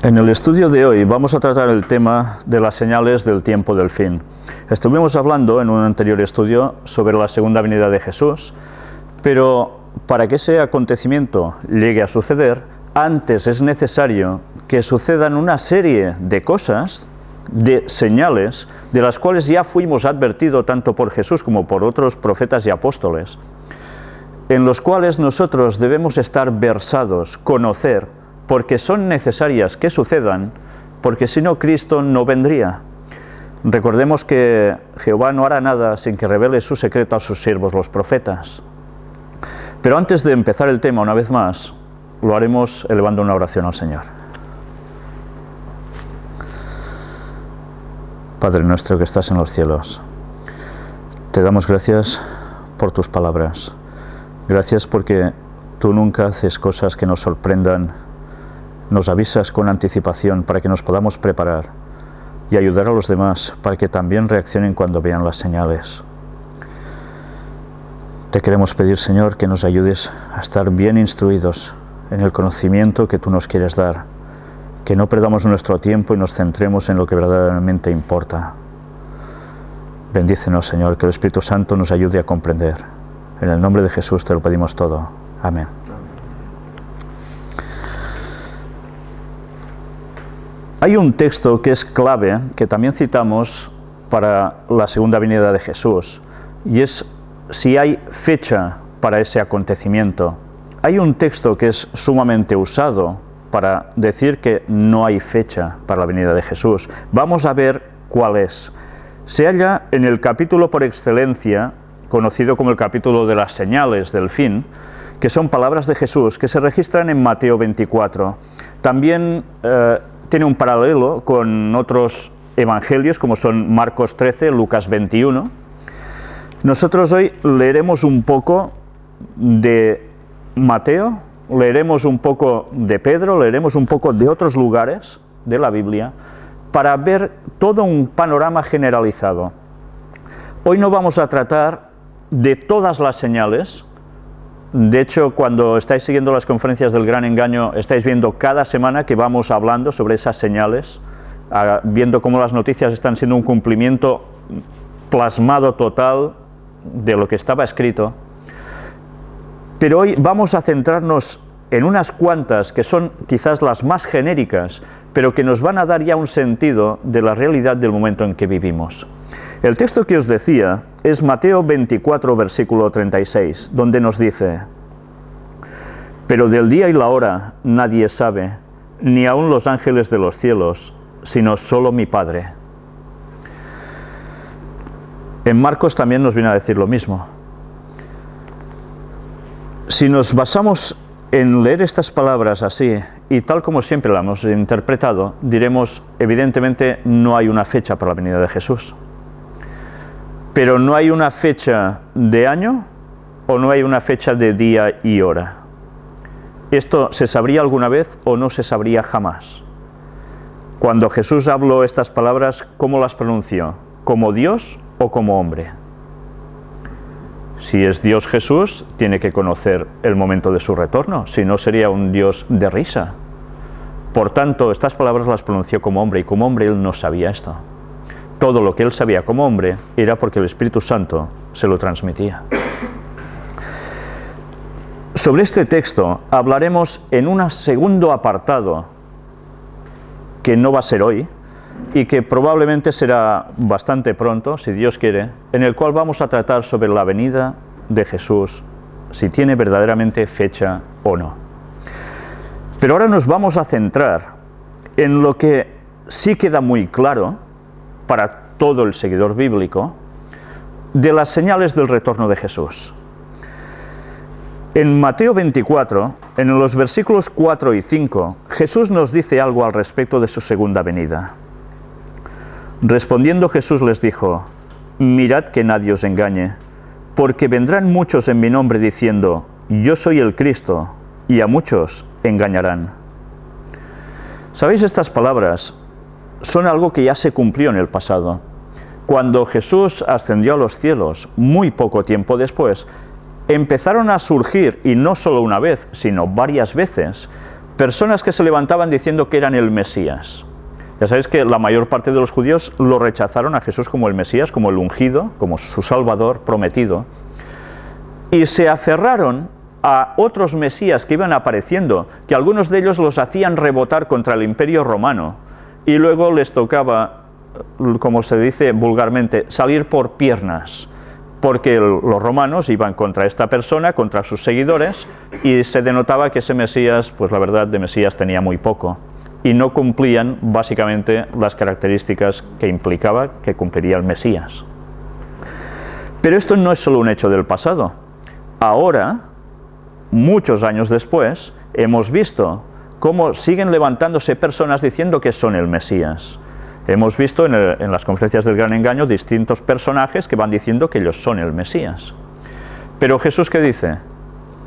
En el estudio de hoy vamos a tratar el tema de las señales del tiempo del fin. Estuvimos hablando en un anterior estudio sobre la segunda venida de Jesús, pero para que ese acontecimiento llegue a suceder, antes es necesario que sucedan una serie de cosas, de señales, de las cuales ya fuimos advertidos tanto por Jesús como por otros profetas y apóstoles, en los cuales nosotros debemos estar versados, conocer, porque son necesarias que sucedan, porque si no Cristo no vendría. Recordemos que Jehová no hará nada sin que revele su secreto a sus siervos los profetas. Pero antes de empezar el tema una vez más, lo haremos elevando una oración al Señor. Padre nuestro que estás en los cielos, te damos gracias por tus palabras. Gracias porque tú nunca haces cosas que nos sorprendan. Nos avisas con anticipación para que nos podamos preparar y ayudar a los demás para que también reaccionen cuando vean las señales. Te queremos pedir, Señor, que nos ayudes a estar bien instruidos en el conocimiento que tú nos quieres dar, que no perdamos nuestro tiempo y nos centremos en lo que verdaderamente importa. Bendícenos, Señor, que el Espíritu Santo nos ayude a comprender. En el nombre de Jesús te lo pedimos todo. Amén. Hay un texto que es clave, que también citamos para la segunda venida de Jesús, y es si hay fecha para ese acontecimiento. Hay un texto que es sumamente usado para decir que no hay fecha para la venida de Jesús. Vamos a ver cuál es. Se halla en el capítulo por excelencia, conocido como el capítulo de las señales del fin, que son palabras de Jesús que se registran en Mateo 24. También tiene un paralelo con otros evangelios como son Marcos 13, Lucas 21. Nosotros hoy leeremos un poco de Mateo, leeremos un poco de Pedro, leeremos un poco de otros lugares de la Biblia para ver todo un panorama generalizado. Hoy no vamos a tratar de todas las señales. De hecho, cuando estáis siguiendo las conferencias del Gran Engaño, estáis viendo cada semana que vamos hablando sobre esas señales, viendo cómo las noticias están siendo un cumplimiento plasmado total de lo que estaba escrito. Pero hoy vamos a centrarnos en unas cuantas que son quizás las más genéricas, pero que nos van a dar ya un sentido de la realidad del momento en que vivimos. El texto que os decía es Mateo 24, versículo 36, donde nos dice: «Pero del día y la hora nadie sabe, ni aun los ángeles de los cielos, sino solo mi Padre». En Marcos también nos viene a decir lo mismo. Si nos basamos en leer estas palabras así, y tal como siempre la hemos interpretado, diremos, evidentemente no hay una fecha para la venida de Jesús. Pero no hay una fecha de año o no hay una fecha de día y hora. ¿Esto se sabría alguna vez o no se sabría jamás? Cuando Jesús habló estas palabras, ¿cómo las pronunció? ¿Como Dios o como hombre? Si es Dios Jesús, tiene que conocer el momento de su retorno, si no sería un Dios de risa. Por tanto, estas palabras las pronunció como hombre, y como hombre él no sabía esto. Todo lo que él sabía como hombre era porque el Espíritu Santo se lo transmitía. Sobre este texto hablaremos en un segundo apartado, que no va a ser hoy, y que probablemente será bastante pronto, si Dios quiere, en el cual vamos a tratar sobre la venida de Jesús, si tiene verdaderamente fecha o no. Pero ahora nos vamos a centrar en lo que sí queda muy claro para todo el seguidor bíblico, de las señales del retorno de Jesús. En Mateo 24, en los versículos 4 y 5, Jesús nos dice algo al respecto de su segunda venida. Respondiendo Jesús les dijo: «Mirad que nadie os engañe, porque vendrán muchos en mi nombre diciendo, yo soy el Cristo, y a muchos engañarán». ¿Sabéis? Estas palabras son algo que ya se cumplió en el pasado. Cuando Jesús ascendió a los cielos, muy poco tiempo después, empezaron a surgir, y no solo una vez, sino varias veces, Personas que se levantaban diciendo que eran el Mesías. Ya sabéis que la mayor parte de los judíos lo rechazaron a Jesús como el Mesías, como el ungido, como su Salvador prometido, y se aferraron a otros Mesías que iban apareciendo, que algunos de ellos los hacían rebotar contra el Imperio Romano, y luego les tocaba, como se dice vulgarmente, salir por piernas, porque los romanos iban contra esta persona, contra sus seguidores, y se denotaba que ese Mesías, pues la verdad de Mesías tenía muy poco, y no cumplían básicamente las características que implicaba que cumpliría el Mesías. Pero esto no es solo un hecho del pasado. Ahora, muchos años después, hemos visto cómo siguen levantándose personas diciendo que son el Mesías. Hemos visto en las conferencias del Gran Engaño distintos personajes que van diciendo que ellos son el Mesías. Pero Jesús, ¿qué dice?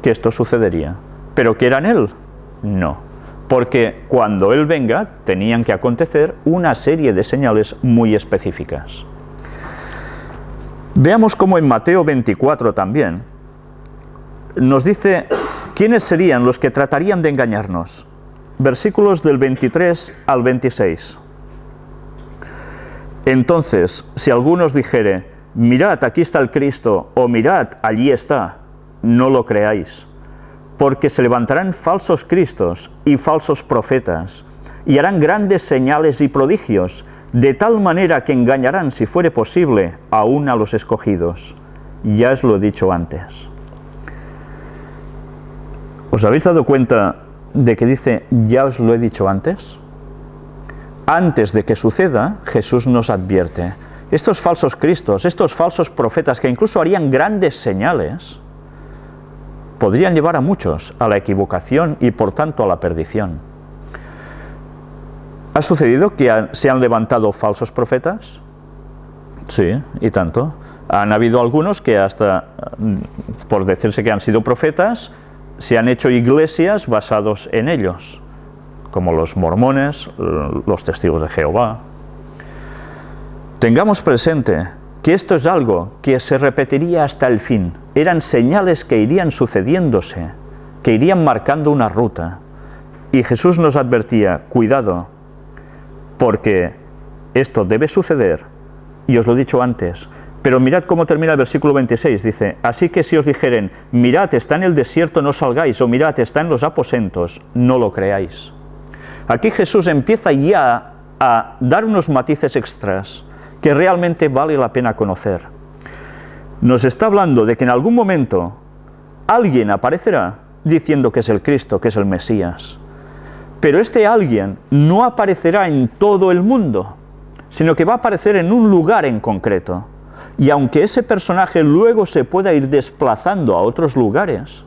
Que esto sucedería. ¿Pero que eran Él? No. Porque cuando Él venga, tenían que acontecer una serie de señales muy específicas. Veamos cómo en Mateo 24 también nos dice quiénes serían los que tratarían de engañarnos. Versículos del 23 al 26. Entonces, si alguno os dijere, mirad, aquí está el Cristo, o mirad, allí está, no lo creáis, porque se levantarán falsos cristos y falsos profetas, y harán grandes señales y prodigios, de tal manera que engañarán, si fuere posible, aún a los escogidos. Ya os lo he dicho antes. ¿Os habéis dado cuenta de que dice, ya os lo he dicho antes? Antes de que suceda, Jesús nos advierte. Estos falsos cristos, estos falsos profetas que incluso harían grandes señales, podrían llevar a muchos a la equivocación y por tanto a la perdición. ¿Ha sucedido que se han levantado falsos profetas? Sí, y tanto. Han habido algunos que hasta, por decirse que han sido profetas, se han hecho iglesias basados en ellos, como los mormones, los testigos de Jehová. Tengamos presente que esto es algo que se repetiría hasta el fin. Eran señales que irían sucediéndose, que irían marcando una ruta. Y Jesús nos advertía, cuidado, porque esto debe suceder, y os lo he dicho antes. Pero mirad cómo termina el versículo 26, dice, así que si os dijeren, mirad, está en el desierto, no salgáis, o mirad, está en los aposentos, no lo creáis. Aquí Jesús empieza ya a dar unos matices extras que realmente vale la pena conocer. Nos está hablando de que en algún momento alguien aparecerá diciendo que es el Cristo, que es el Mesías. Pero este alguien no aparecerá en todo el mundo, sino que va a aparecer en un lugar en concreto. Y aunque ese personaje luego se pueda ir desplazando a otros lugares,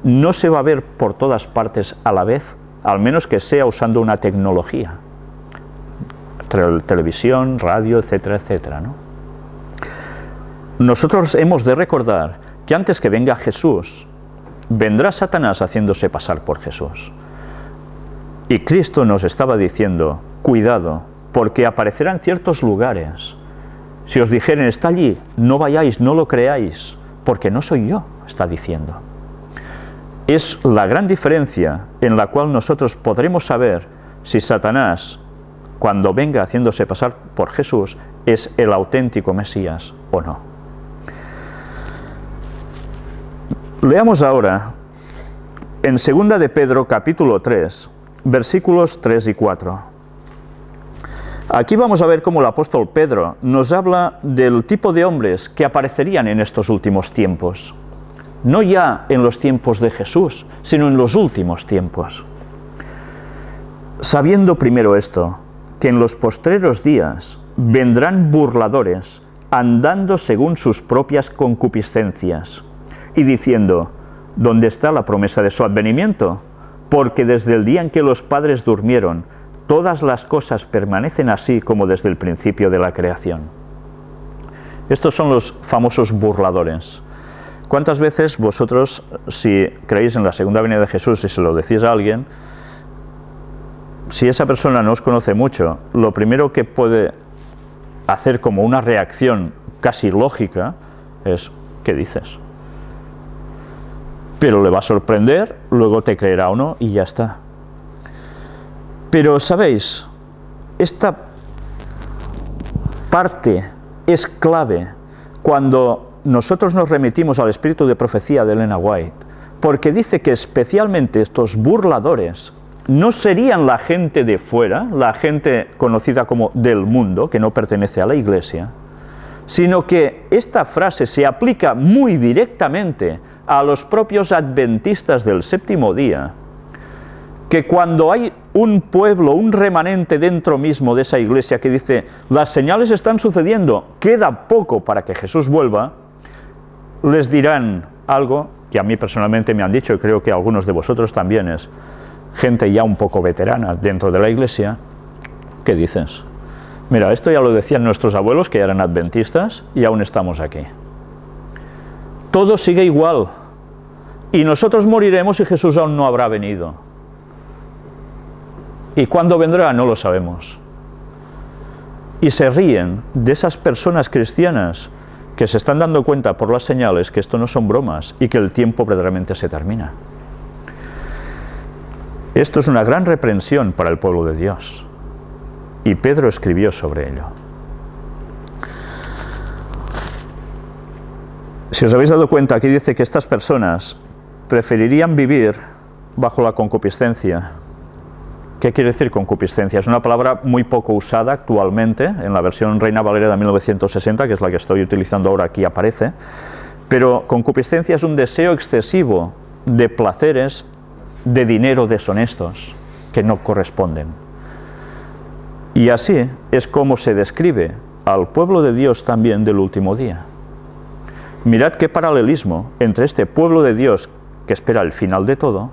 no se va a ver por todas partes a la vez, al menos que sea usando una tecnología, televisión, radio, etcétera, etcétera, ¿no? Nosotros hemos de recordar que antes que venga Jesús, vendrá Satanás haciéndose pasar por Jesús. Y Cristo nos estaba diciendo, cuidado, porque aparecerá en ciertos lugares. Si os dijeren, está allí, no vayáis, no lo creáis, porque no soy yo, está diciendo. Es la gran diferencia en la cual nosotros podremos saber si Satanás, cuando venga haciéndose pasar por Jesús, es el auténtico Mesías o no. Leamos ahora en 2 de Pedro capítulo 3, versículos 3 y 4. Aquí vamos a ver cómo el apóstol Pedro nos habla del tipo de hombres que aparecerían en estos últimos tiempos. No ya en los tiempos de Jesús, sino en los últimos tiempos. Sabiendo primero esto, que en los postreros días vendrán burladores, andando según sus propias concupiscencias, y diciendo, ¿dónde está la promesa de su advenimiento? Porque desde el día en que los padres durmieron, todas las cosas permanecen así como desde el principio de la creación. Estos son los famosos burladores. ¿Cuántas veces vosotros, si creéis en la segunda venida de Jesús y se lo decís a alguien, si esa persona no os conoce mucho, lo primero que puede hacer como una reacción casi lógica es, ¿qué dices? pero le va a sorprender, luego te creerá o no y ya está. Pero, ¿sabéis? Esta parte es clave cuando nosotros nos remitimos al espíritu de profecía de Elena White, porque dice que especialmente estos burladores no serían la gente de fuera, la gente conocida como del mundo, que no pertenece a la Iglesia, sino que esta frase se aplica muy directamente a los propios adventistas del séptimo día, que cuando hay un pueblo, un remanente dentro mismo de esa iglesia que dice, las señales están sucediendo, queda poco para que Jesús vuelva, les dirán algo que a mí personalmente me han dicho, y creo que a algunos de vosotros también, es gente ya un poco veterana dentro de la iglesia. ¿Qué dices? Mira, esto ya lo decían nuestros abuelos, que eran adventistas, y aún estamos aquí. Todo sigue igual, y nosotros moriremos y Jesús aún no habrá venido. ¿Y cuándo vendrá? No lo sabemos. Y se ríen de esas personas cristianas que se están dando cuenta por las señales que esto no son bromas y que el tiempo verdaderamente se termina. Esto es una gran reprensión para el pueblo de Dios. Y Pedro escribió sobre ello. Si os habéis dado cuenta, aquí dice que estas personas preferirían vivir bajo la concupiscencia. ¿Qué quiere decir concupiscencia? Es una palabra muy poco usada actualmente, en la versión Reina Valera de 1960, que es la que estoy utilizando ahora, aquí aparece, pero concupiscencia es un deseo excesivo de placeres, de dinero deshonestos, que no corresponden. Y así es como se describe al pueblo de Dios también del último día. Mirad qué paralelismo entre este pueblo de Dios, que espera el final de todo,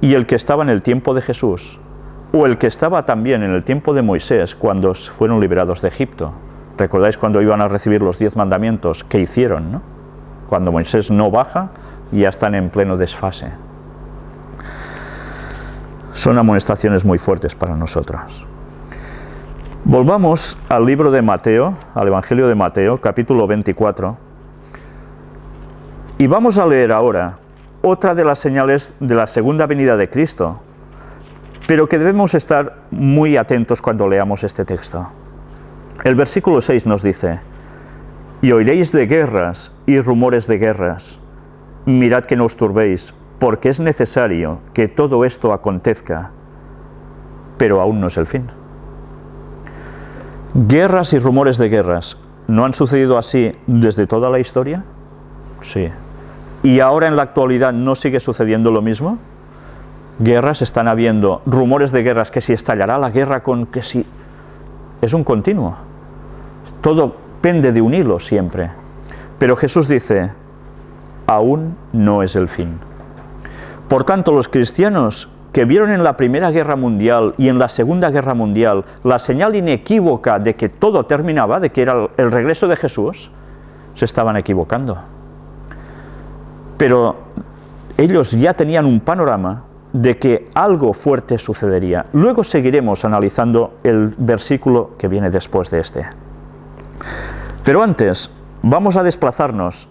y el que estaba en el tiempo de Jesús, o el que estaba también en el tiempo de Moisés cuando fueron liberados de Egipto. ¿Recordáis cuando iban a recibir los 10 mandamientos? ¿Qué hicieron, no? Cuando Moisés no baja, ya están en pleno desfase. Son amonestaciones muy fuertes para nosotros. Volvamos al libro de Mateo, al Evangelio de Mateo, capítulo 24, y vamos a leer ahora otra de las señales de la segunda venida de Cristo, pero que debemos estar muy atentos cuando leamos este texto. El versículo 6 nos dice, y oiréis de guerras y rumores de guerras. Mirad que no os turbéis, porque es necesario que todo esto acontezca, pero aún no es el fin. Guerras y rumores de guerras, ¿no han sucedido así desde toda la historia? Sí. ¿Y ahora en la actualidad no sigue sucediendo lo mismo? Guerras están habiendo, rumores de guerras, que si estallará la guerra con que si... Es un continuo. Todo pende de un hilo siempre. Pero Jesús dice, aún no es el fin. Por tanto, los cristianos que vieron en la Primera Guerra Mundial y en la Segunda Guerra Mundial la señal inequívoca de que todo terminaba, de que era el regreso de Jesús, se estaban equivocando. Pero ellos ya tenían un panorama de que algo fuerte sucedería. Luego seguiremos analizando el versículo que viene después de este. Pero antes, vamos a desplazarnos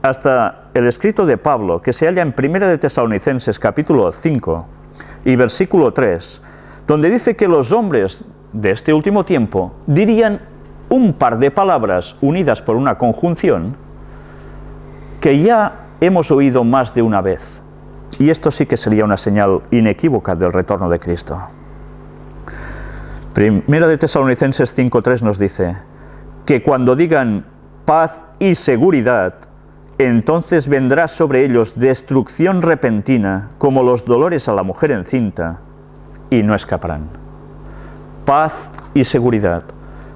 hasta el escrito de Pablo, que se halla en 1 de Tesalonicenses, capítulo 5, y versículo 3, donde dice que los hombres de este último tiempo dirían un par de palabras unidas por una conjunción que ya hemos oído más de una vez. Y esto sí que sería una señal inequívoca del retorno de Cristo. Primera de Tesalonicenses 5:3 nos dice que cuando digan paz y seguridad, entonces vendrá sobre ellos destrucción repentina, como los dolores a la mujer encinta, y no escaparán. Paz y seguridad.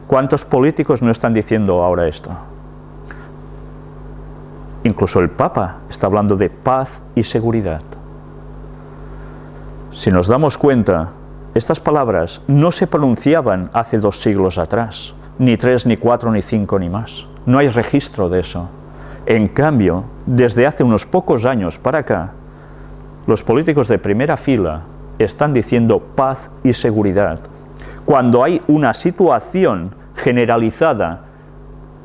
¿Cuántos políticos no están diciendo ahora esto? Incluso el Papa está hablando de paz y seguridad. Si nos damos cuenta, estas palabras no se pronunciaban hace 2 siglos atrás, ni 3, ni 4, ni 5, ni más. No hay registro de eso. En cambio, desde hace unos pocos años para acá, los políticos de primera fila están diciendo paz y seguridad, cuando hay una situación generalizada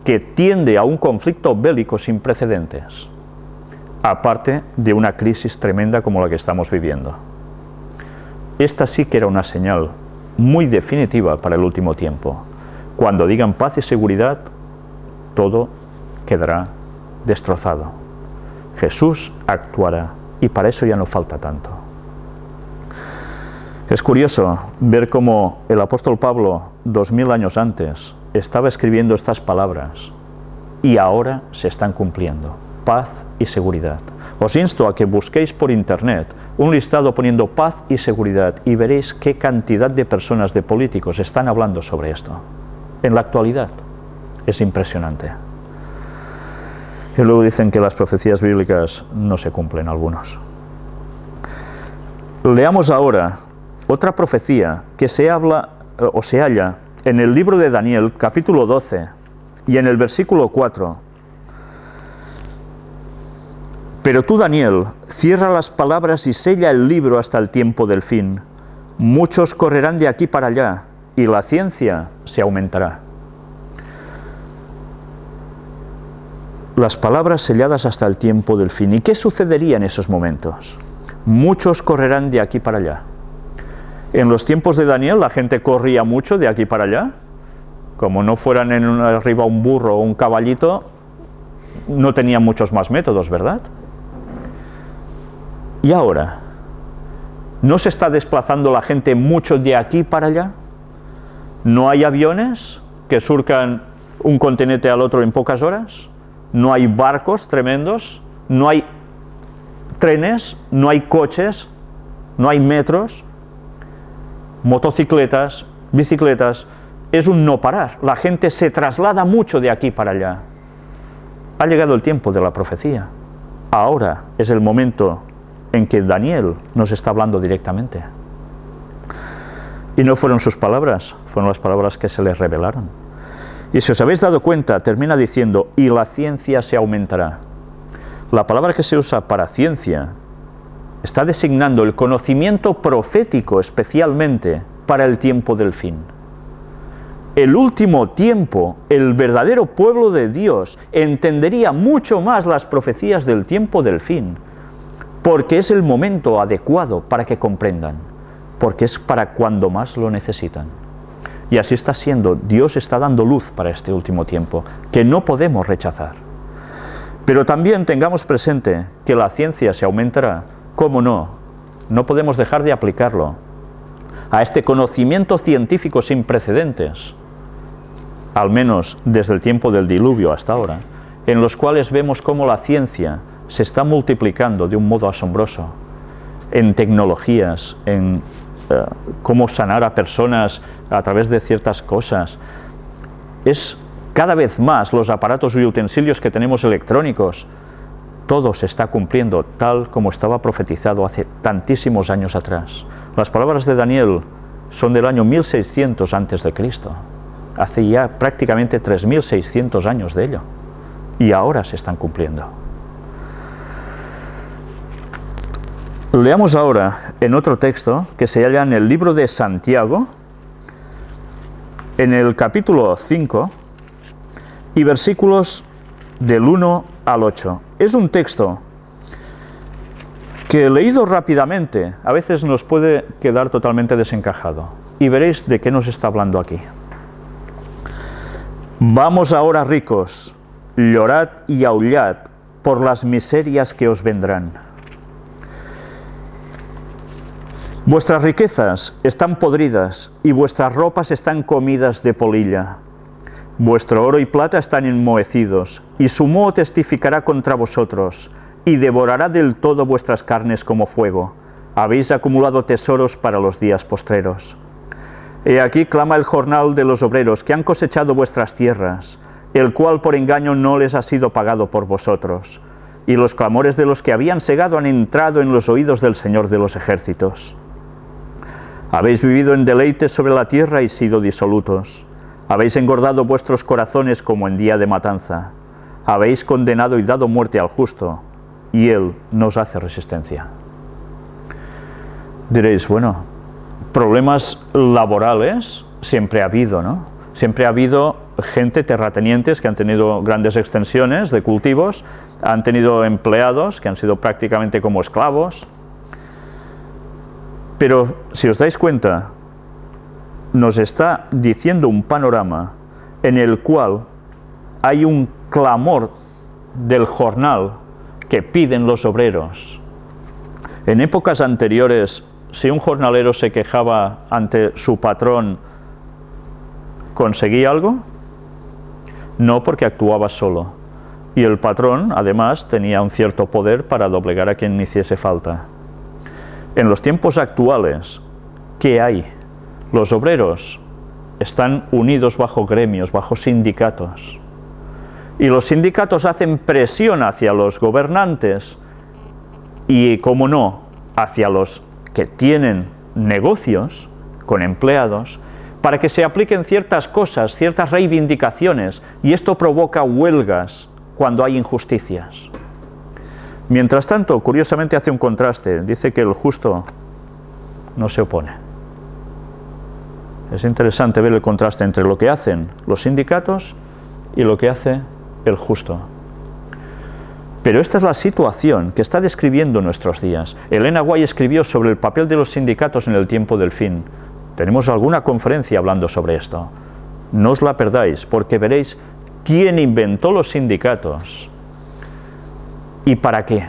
que tiende a un conflicto bélico sin precedentes. aparte de una crisis tremenda como la que estamos viviendo. Esta sí que era una señal muy definitiva para el último tiempo. Cuando digan paz y seguridad, todo quedará destrozado. Jesús actuará, y para eso ya no falta tanto. Es curioso ver cómo el apóstol Pablo, 2000 años antes, estaba escribiendo estas palabras, y ahora se están cumpliendo. Paz y seguridad. Os insto a que busquéis por internet un listado poniendo paz y seguridad, y veréis qué cantidad de personas, de políticos, están hablando sobre esto. En la actualidad. Es impresionante. Y luego dicen que las profecías bíblicas no se cumplen, algunos. Leamos ahora otra profecía que se halla en el libro de Daniel, capítulo 12, y en el versículo 4. Pero tú, Daniel, cierra las palabras y sella el libro hasta el tiempo del fin. Muchos correrán de aquí para allá, y la ciencia se aumentará. Las palabras selladas hasta el tiempo del fin. ¿Y qué sucedería en esos momentos? Muchos correrán de aquí para allá. En los tiempos de Daniel la gente corría mucho de aquí para allá. Como no fueran arriba un burro o un caballito, no tenían muchos más métodos, ¿verdad? ¿Y ahora? ¿No se está desplazando la gente mucho de aquí para allá? ¿No hay aviones que surcan un continente al otro en pocas horas? ¿No hay barcos tremendos? ¿No hay trenes? ¿No hay coches? ¿No hay metros? Motocicletas, bicicletas. Es un no parar. La gente se traslada mucho de aquí para allá. Ha llegado el tiempo de la profecía. Ahora es el momento en que Daniel nos está hablando directamente. Y no fueron sus palabras, fueron las palabras que se les revelaron. Y si os habéis dado cuenta, termina diciendo, y la ciencia se aumentará. La palabra que se usa para ciencia está designando el conocimiento profético especialmente para el tiempo del fin. El último tiempo, el verdadero pueblo de Dios entendería mucho más las profecías del tiempo del fin, porque es el momento adecuado para que comprendan, porque es para cuando más lo necesitan. Y así está siendo. Dios está dando luz para este último tiempo, que no podemos rechazar. Pero también tengamos presente que la ciencia se aumentará. ¿Cómo no? No podemos dejar de aplicarlo a este conocimiento científico sin precedentes, al menos desde el tiempo del diluvio hasta ahora, en los cuales vemos cómo la ciencia se está multiplicando de un modo asombroso, en tecnologías, en cómo sanar a personas a través de ciertas cosas. Es cada vez más los aparatos y utensilios que tenemos electrónicos. Todo se está cumpliendo tal como estaba profetizado hace tantísimos años atrás. Las palabras de Daniel son del año 1600 a.C. Hace ya prácticamente 3600 años de ello. Y ahora se están cumpliendo. Leamos ahora en otro texto que se halla en el libro de Santiago, en el capítulo 5 y versículos del 1 al 8. Es un texto que, leído rápidamente, a veces nos puede quedar totalmente desencajado. Y veréis de qué nos está hablando aquí. Vamos ahora, ricos, llorad y aullad por las miserias que os vendrán. Vuestras riquezas están podridas y vuestras ropas están comidas de polilla. Vuestro oro y plata están enmohecidos, y su moho testificará contra vosotros, y devorará del todo vuestras carnes como fuego. Habéis acumulado tesoros para los días postreros. He aquí clama el jornal de los obreros que han cosechado vuestras tierras, el cual por engaño no les ha sido pagado por vosotros. Y los clamores de los que habían segado han entrado en los oídos del Señor de los ejércitos. Habéis vivido en deleites sobre la tierra y sido disolutos. Habéis engordado vuestros corazones como en día de matanza. Habéis condenado y dado muerte al justo, y él nos hace resistencia. Diréis, bueno, problemas laborales siempre ha habido, ¿no? Siempre ha habido gente, terratenientes, que han tenido grandes extensiones de cultivos, han tenido empleados que han sido prácticamente como esclavos. Pero si os dais cuenta, nos está diciendo un panorama en el cual hay un clamor del jornal que piden los obreros. En épocas anteriores, si un jornalero se quejaba ante su patrón, ¿conseguía algo? No, porque actuaba solo. Y el patrón, además, tenía un cierto poder para doblegar a quien hiciese falta. En los tiempos actuales, ¿qué hay? Los obreros están unidos bajo gremios, bajo sindicatos. Y los sindicatos hacen presión hacia los gobernantes y, como no, hacia los que tienen negocios con empleados, para que se apliquen ciertas cosas, ciertas reivindicaciones, y esto provoca huelgas cuando hay injusticias. Mientras tanto, curiosamente hace un contraste, dice que el justo no se opone. Es interesante ver el contraste entre lo que hacen los sindicatos y lo que hace el justo. Pero esta es la situación que está describiendo nuestros días. Elena White escribió sobre el papel de los sindicatos en el tiempo del fin. Tenemos alguna conferencia hablando sobre esto. No os la perdáis, porque veréis quién inventó los sindicatos y para qué,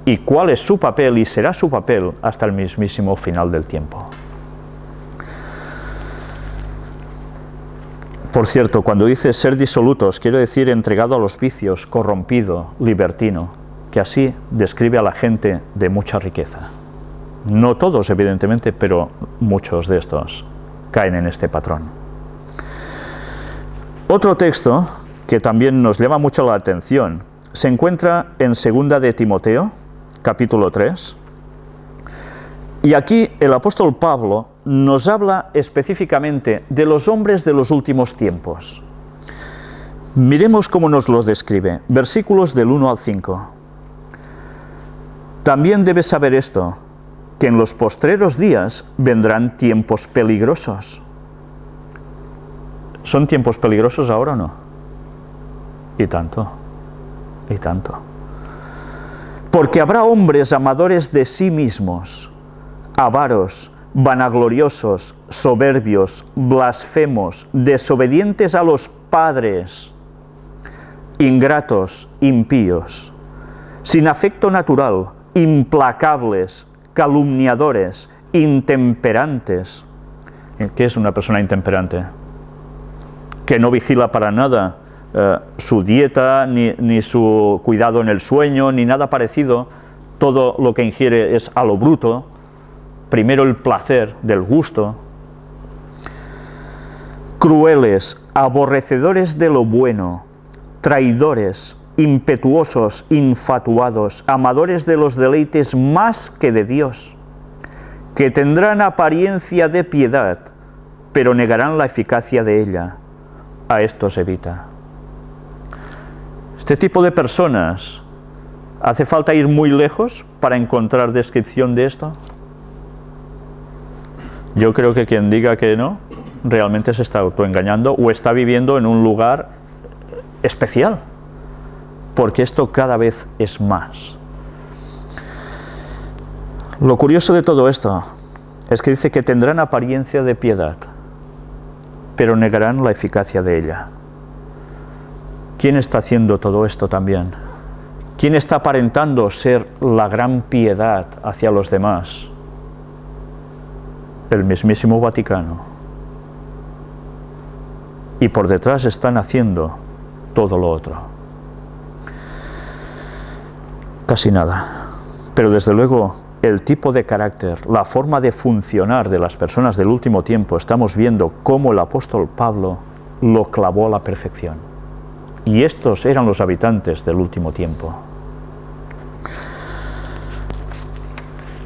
y cuál es su papel y será su papel hasta el mismísimo final del tiempo. Por cierto, cuando dice ser disolutos, quiere decir entregado a los vicios, corrompido, libertino, que así describe a la gente de mucha riqueza. No todos, evidentemente, pero muchos de estos caen en este patrón. Otro texto que también nos llama mucho la atención se encuentra en 2 de Timoteo, capítulo 3. Y aquí el apóstol Pablo nos habla específicamente de los hombres de los últimos tiempos. Miremos cómo nos los describe. Versículos del 1 al 5. También debes saber esto, que en los postreros días vendrán tiempos peligrosos. ¿Son tiempos peligrosos ahora o no? Y tanto, y tanto. Porque habrá hombres amadores de sí mismos, avaros, vanagloriosos, soberbios, blasfemos, desobedientes a los padres, ingratos, impíos, sin afecto natural, implacables, calumniadores, intemperantes. ¿Qué es una persona intemperante? Que no vigila para nada su dieta, ni su cuidado en el sueño, ni nada parecido. Todo lo que ingiere es a lo bruto. Primero el placer del gusto. Crueles, aborrecedores de lo bueno, traidores, impetuosos, infatuados, amadores de los deleites más que de Dios, que tendrán apariencia de piedad, pero negarán la eficacia de ella. A estos evita. Este tipo de personas, ¿hace falta ir muy lejos para encontrar descripción de esto? Yo creo que quien diga que no, realmente se está autoengañando o está viviendo en un lugar especial, porque esto cada vez es más. Lo curioso de todo esto es que dice que tendrán apariencia de piedad, pero negarán la eficacia de ella. ¿Quién está haciendo todo esto también? ¿Quién está aparentando ser la gran piedad hacia los demás? El mismísimo Vaticano. Y por detrás están haciendo todo lo otro. Casi nada. Pero desde luego el tipo de carácter, la forma de funcionar de las personas del último tiempo, estamos viendo cómo el apóstol Pablo lo clavó a la perfección. Y estos eran los habitantes del último tiempo.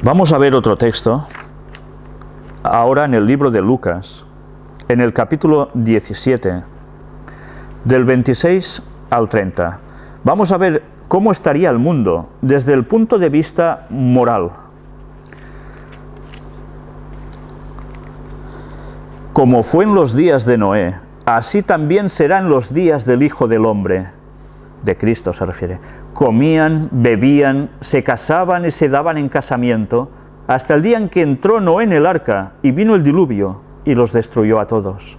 Vamos a ver otro texto, ahora en el libro de Lucas, en el capítulo 17, del 26 al 30. Vamos a ver cómo estaría el mundo desde el punto de vista moral. Como fue en los días de Noé, así también serán los días del Hijo del Hombre, de Cristo se refiere. Comían, bebían, se casaban y se daban en casamiento, hasta el día en que entró Noé en el arca y vino el diluvio y los destruyó a todos.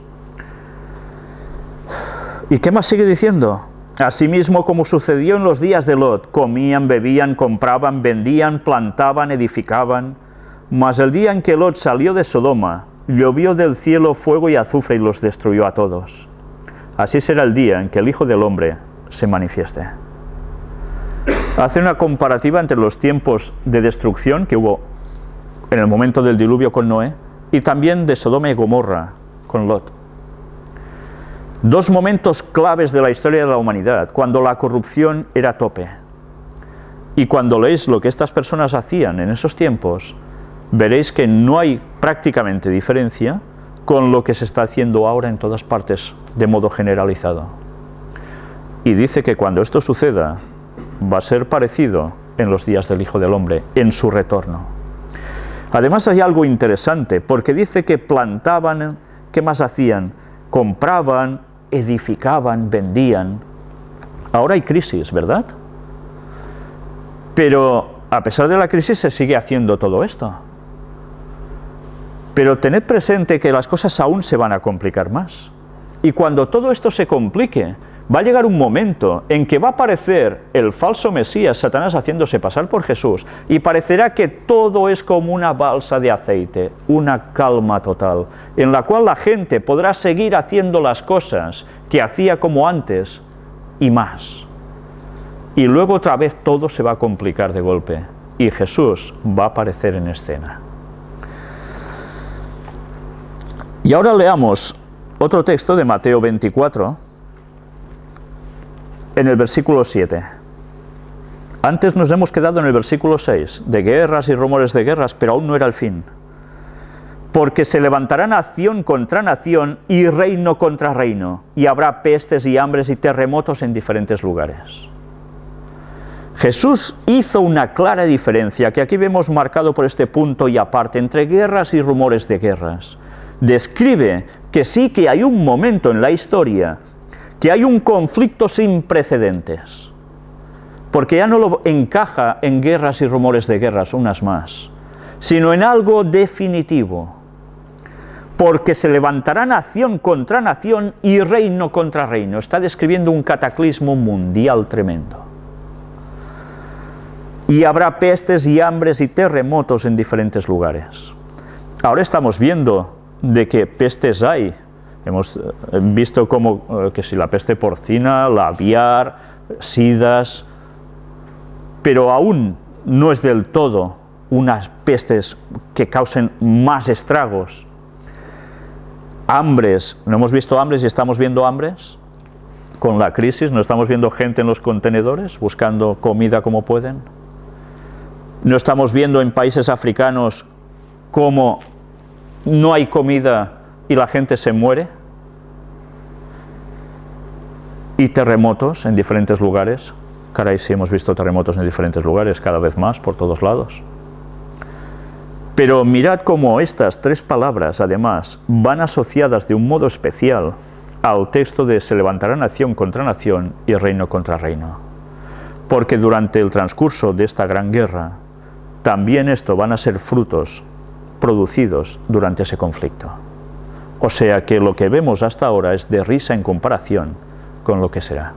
¿Y qué más sigue diciendo? Asimismo, como sucedió en los días de Lot, comían, bebían, compraban, vendían, plantaban, edificaban. Mas el día en que Lot salió de Sodoma, llovió del cielo fuego y azufre y los destruyó a todos. Así será el día en que el Hijo del Hombre se manifieste. Hace una comparativa entre los tiempos de destrucción que hubo en el momento del diluvio con Noé y también de Sodoma y Gomorra con Lot. Dos momentos claves de la historia de la humanidad, cuando la corrupción era a tope. Y cuando leéis lo que estas personas hacían en esos tiempos, veréis que no hay prácticamente diferencia con lo que se está haciendo ahora en todas partes de modo generalizado. Y dice que cuando esto suceda, va a ser parecido en los días del Hijo del Hombre, en su retorno. Además hay algo interesante, porque dice que plantaban, ¿qué más hacían? Compraban, edificaban, vendían. Ahora hay crisis, ¿verdad? Pero a pesar de la crisis se sigue haciendo todo esto. Pero tened presente que las cosas aún se van a complicar más. Y cuando todo esto se complique, va a llegar un momento en que va a aparecer el falso Mesías, Satanás, haciéndose pasar por Jesús, y parecerá que todo es como una balsa de aceite, una calma total, en la cual la gente podrá seguir haciendo las cosas que hacía como antes y más. Y luego otra vez todo se va a complicar de golpe, y Jesús va a aparecer en escena. Y ahora leamos otro texto de Mateo 24, en el versículo 7. Antes nos hemos quedado en el versículo 6, de guerras y rumores de guerras, pero aún no era el fin. Porque se levantará nación contra nación y reino contra reino, y habrá pestes y hambres y terremotos en diferentes lugares. Jesús hizo una clara diferencia, que aquí vemos marcado por este punto y aparte, entre guerras y rumores de guerras. Describe que sí que hay un momento en la historia que hay un conflicto sin precedentes, porque ya no lo encaja en guerras y rumores de guerras, unas más, sino en algo definitivo, porque se levantará nación contra nación y reino contra reino. Está describiendo un cataclismo mundial tremendo. Y habrá pestes y hambres y terremotos en diferentes lugares. Ahora estamos viendo de que pestes hay. Hemos visto como que si la peste porcina, la aviar, sidas, pero aún no es del todo unas pestes que causen más estragos. Hambres, ¿no hemos visto hambres y estamos viendo hambres? Con la crisis, ¿no estamos viendo gente en los contenedores buscando comida como pueden? ¿No estamos viendo en países africanos cómo no hay comida y la gente se muere? Y terremotos en diferentes lugares. Caray, sí hemos visto terremotos en diferentes lugares, cada vez más, por todos lados. Pero mirad cómo estas tres palabras, además, van asociadas de un modo especial al texto de se levantará nación contra nación y reino contra reino. Porque durante el transcurso de esta gran guerra, también esto van a ser frutos producidos durante ese conflicto. O sea que lo que vemos hasta ahora es de risa en comparación con lo que será.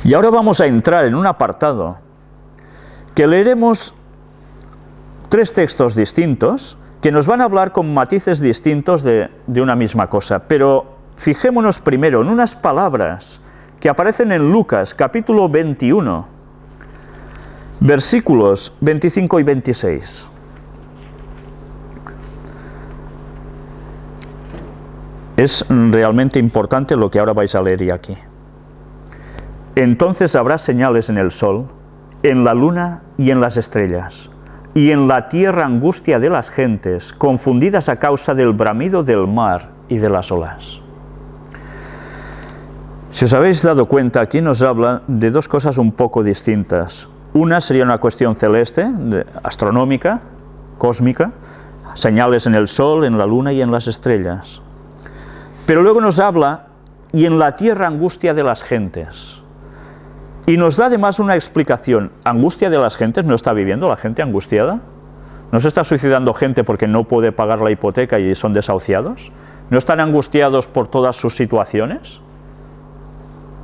Y ahora vamos a entrar en un apartado que leeremos tres textos distintos que nos van a hablar con matices distintos de una misma cosa. Pero fijémonos primero en unas palabras que aparecen en Lucas capítulo 21, versículos 25 y 26. Es realmente importante lo que ahora vais a leer aquí. Entonces habrá señales en el sol, en la luna y en las estrellas, y en la tierra angustia de las gentes, confundidas a causa del bramido del mar y de las olas. Si os habéis dado cuenta, aquí nos habla de dos cosas un poco distintas. Una sería una cuestión celeste, astronómica, cósmica, señales en el sol, en la luna y en las estrellas. Pero luego nos habla, y en la tierra angustia de las gentes. Y nos da además una explicación. ¿Angustia de las gentes? ¿No está viviendo la gente angustiada? ¿No se está suicidando gente porque no puede pagar la hipoteca y son desahuciados? ¿No están angustiados por todas sus situaciones?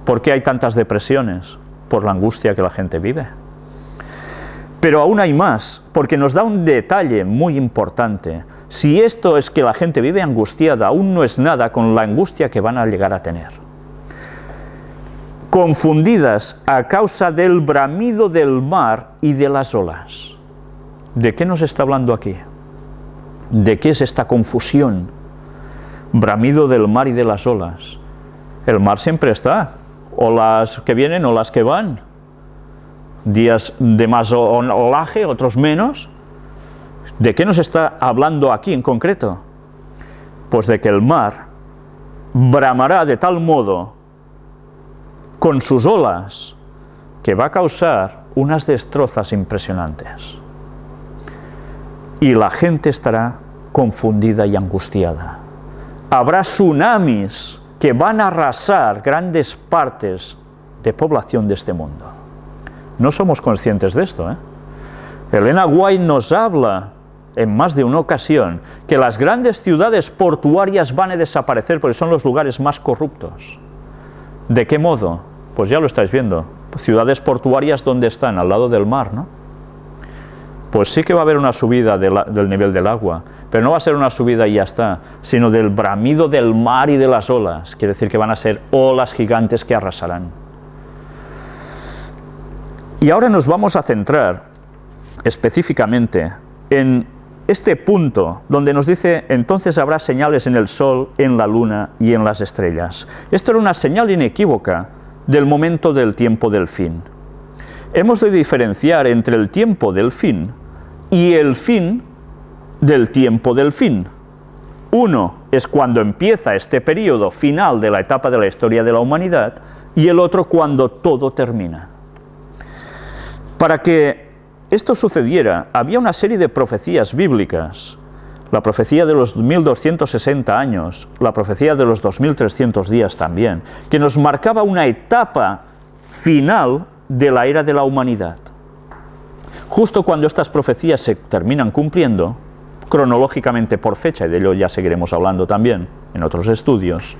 ¿Por qué hay tantas depresiones? Por la angustia que la gente vive. Pero aún hay más, porque nos da un detalle muy importante. Si esto es que la gente vive angustiada, aún no es nada con la angustia que van a llegar a tener. Confundidas a causa del bramido del mar y de las olas. ¿De qué nos está hablando aquí? ¿De qué es esta confusión? Bramido del mar y de las olas. El mar siempre está, olas que vienen, olas que van. Días de más olaje, otros menos. ¿De qué nos está hablando aquí en concreto? Pues de que el mar bramará de tal modo con sus olas que va a causar unas destrozas impresionantes. Y la gente estará confundida y angustiada. Habrá tsunamis que van a arrasar grandes partes de población de este mundo. No somos conscientes de esto, ¿eh? Elena White nos habla en más de una ocasión que las grandes ciudades portuarias van a desaparecer porque son los lugares más corruptos. ¿De qué modo? Pues ya lo estáis viendo. Ciudades portuarias, ¿dónde están? Al lado del mar, ¿no? Pues sí que va a haber una subida del nivel del agua, pero no va a ser una subida y ya está, sino del bramido del mar y de las olas. Quiere decir que van a ser olas gigantes que arrasarán. Y ahora nos vamos a centrar específicamente en este punto donde nos dice: entonces habrá señales en el sol, en la luna y en las estrellas. Esto era una señal inequívoca del momento del tiempo del fin. Hemos de diferenciar entre el tiempo del fin y el fin del tiempo del fin. Uno es cuando empieza este periodo final de la etapa de la historia de la humanidad, y el otro cuando todo termina. Para que esto sucediera, había una serie de profecías bíblicas. La profecía de los 1260 años, la profecía de los 2300 días también, que nos marcaba una etapa final de la era de la humanidad. Justo cuando estas profecías se terminan cumpliendo, cronológicamente por fecha, y de ello ya seguiremos hablando también en otros estudios,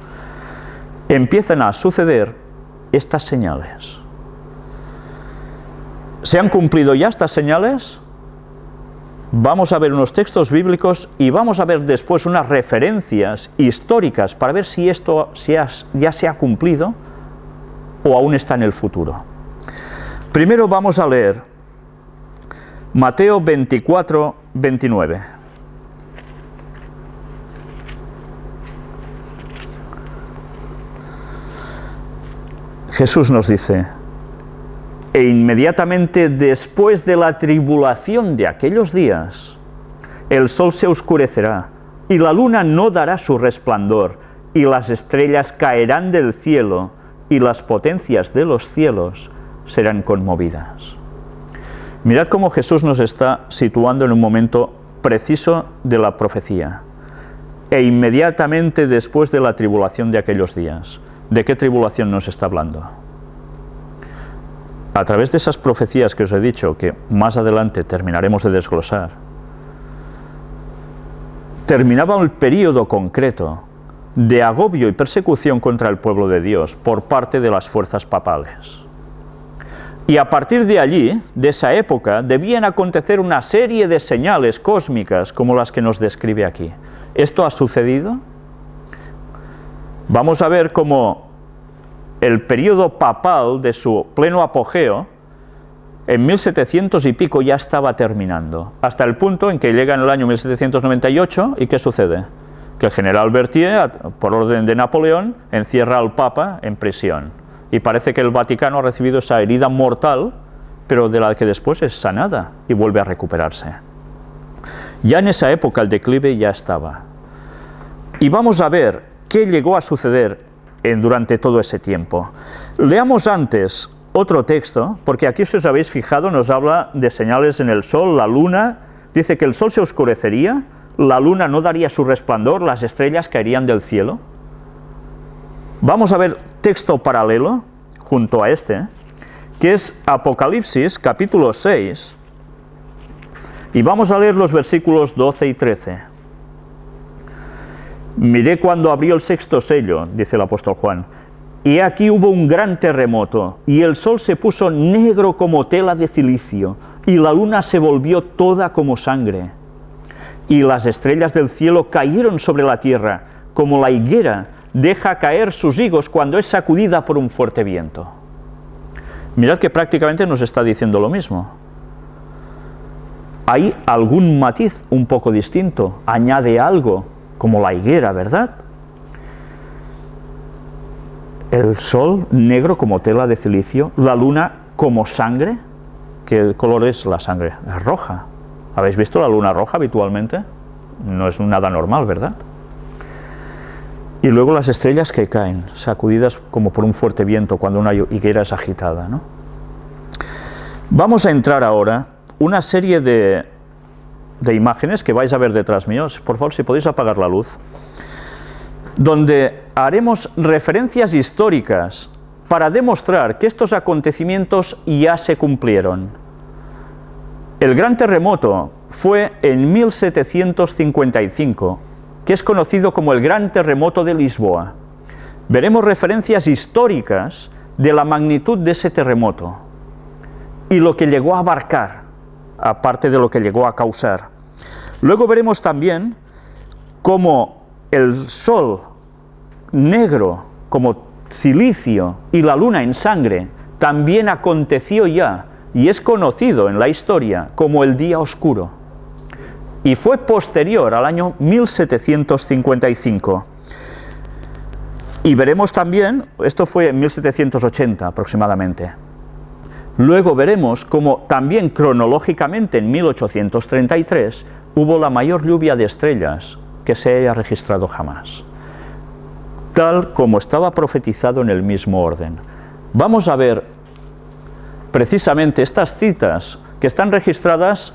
empiezan a suceder estas señales. ¿Se han cumplido ya estas señales? Vamos a ver unos textos bíblicos y vamos a ver después unas referencias históricas para ver si esto ya se ha cumplido o aún está en el futuro. Primero vamos a leer Mateo 24, 29. Jesús nos dice: e inmediatamente después de la tribulación de aquellos días, el sol se oscurecerá, y la luna no dará su resplandor, y las estrellas caerán del cielo, y las potencias de los cielos serán conmovidas. Mirad cómo Jesús nos está situando en un momento preciso de la profecía. E inmediatamente después de la tribulación de aquellos días. ¿De qué tribulación nos está hablando? A través de esas profecías que os he dicho, que más adelante terminaremos de desglosar, terminaba un periodo concreto de agobio y persecución contra el pueblo de Dios por parte de las fuerzas papales. Y a partir de allí, de esa época, debían acontecer una serie de señales cósmicas como las que nos describe aquí. ¿Esto ha sucedido? Vamos a ver cómo el periodo papal de su pleno apogeo, en 1700 y pico ya estaba terminando, hasta el punto en que llega en el año 1798, ¿y qué sucede? Que el general Berthier, por orden de Napoleón, encierra al Papa en prisión. Y parece que el Vaticano ha recibido esa herida mortal, pero de la que después es sanada y vuelve a recuperarse. Ya en esa época el declive ya estaba. Y vamos a ver qué llegó a suceder durante todo ese tiempo. Leamos antes otro texto, porque aquí, si os habéis fijado, nos habla de señales en el sol, la luna. Dice que el sol se oscurecería, la luna no daría su resplandor, las estrellas caerían del cielo. Vamos a ver texto paralelo junto a este, que es Apocalipsis capítulo 6, y vamos a leer los versículos 12 y 13. Miré cuando abrió el sexto sello, dice el apóstol Juan, y aquí hubo un gran terremoto, y el sol se puso negro como tela de cilicio, y la luna se volvió toda como sangre, y las estrellas del cielo cayeron sobre la tierra, como la higuera deja caer sus higos cuando es sacudida por un fuerte viento. Mirad que prácticamente nos está diciendo lo mismo. Hay algún matiz un poco distinto, añade algo, como la higuera, ¿verdad? El sol negro como tela de cilicio, la luna como sangre. ¿Qué color es la sangre? Es roja. ¿Habéis visto la luna roja habitualmente? No es nada normal, ¿verdad? Y luego las estrellas que caen, sacudidas como por un fuerte viento cuando una higuera es agitada, ¿no? Vamos a entrar ahora una serie de imágenes que vais a ver detrás mío. Por favor, si podéis apagar la luz, donde haremos referencias históricas para demostrar que estos acontecimientos ya se cumplieron. El gran terremoto fue en 1755, que es conocido como el Gran Terremoto de Lisboa. Veremos referencias históricas de la magnitud de ese terremoto y lo que llegó a abarcar, aparte de lo que llegó a causar. Luego veremos también cómo el sol negro como cilicio y la luna en sangre también aconteció ya y es conocido en la historia como el día oscuro. Y fue posterior al año 1755. Y veremos también, esto fue en 1780 aproximadamente. Luego veremos cómo también cronológicamente en 1833 hubo la mayor lluvia de estrellas que se haya registrado jamás, tal como estaba profetizado en el mismo orden. Vamos a ver precisamente estas citas que están registradas,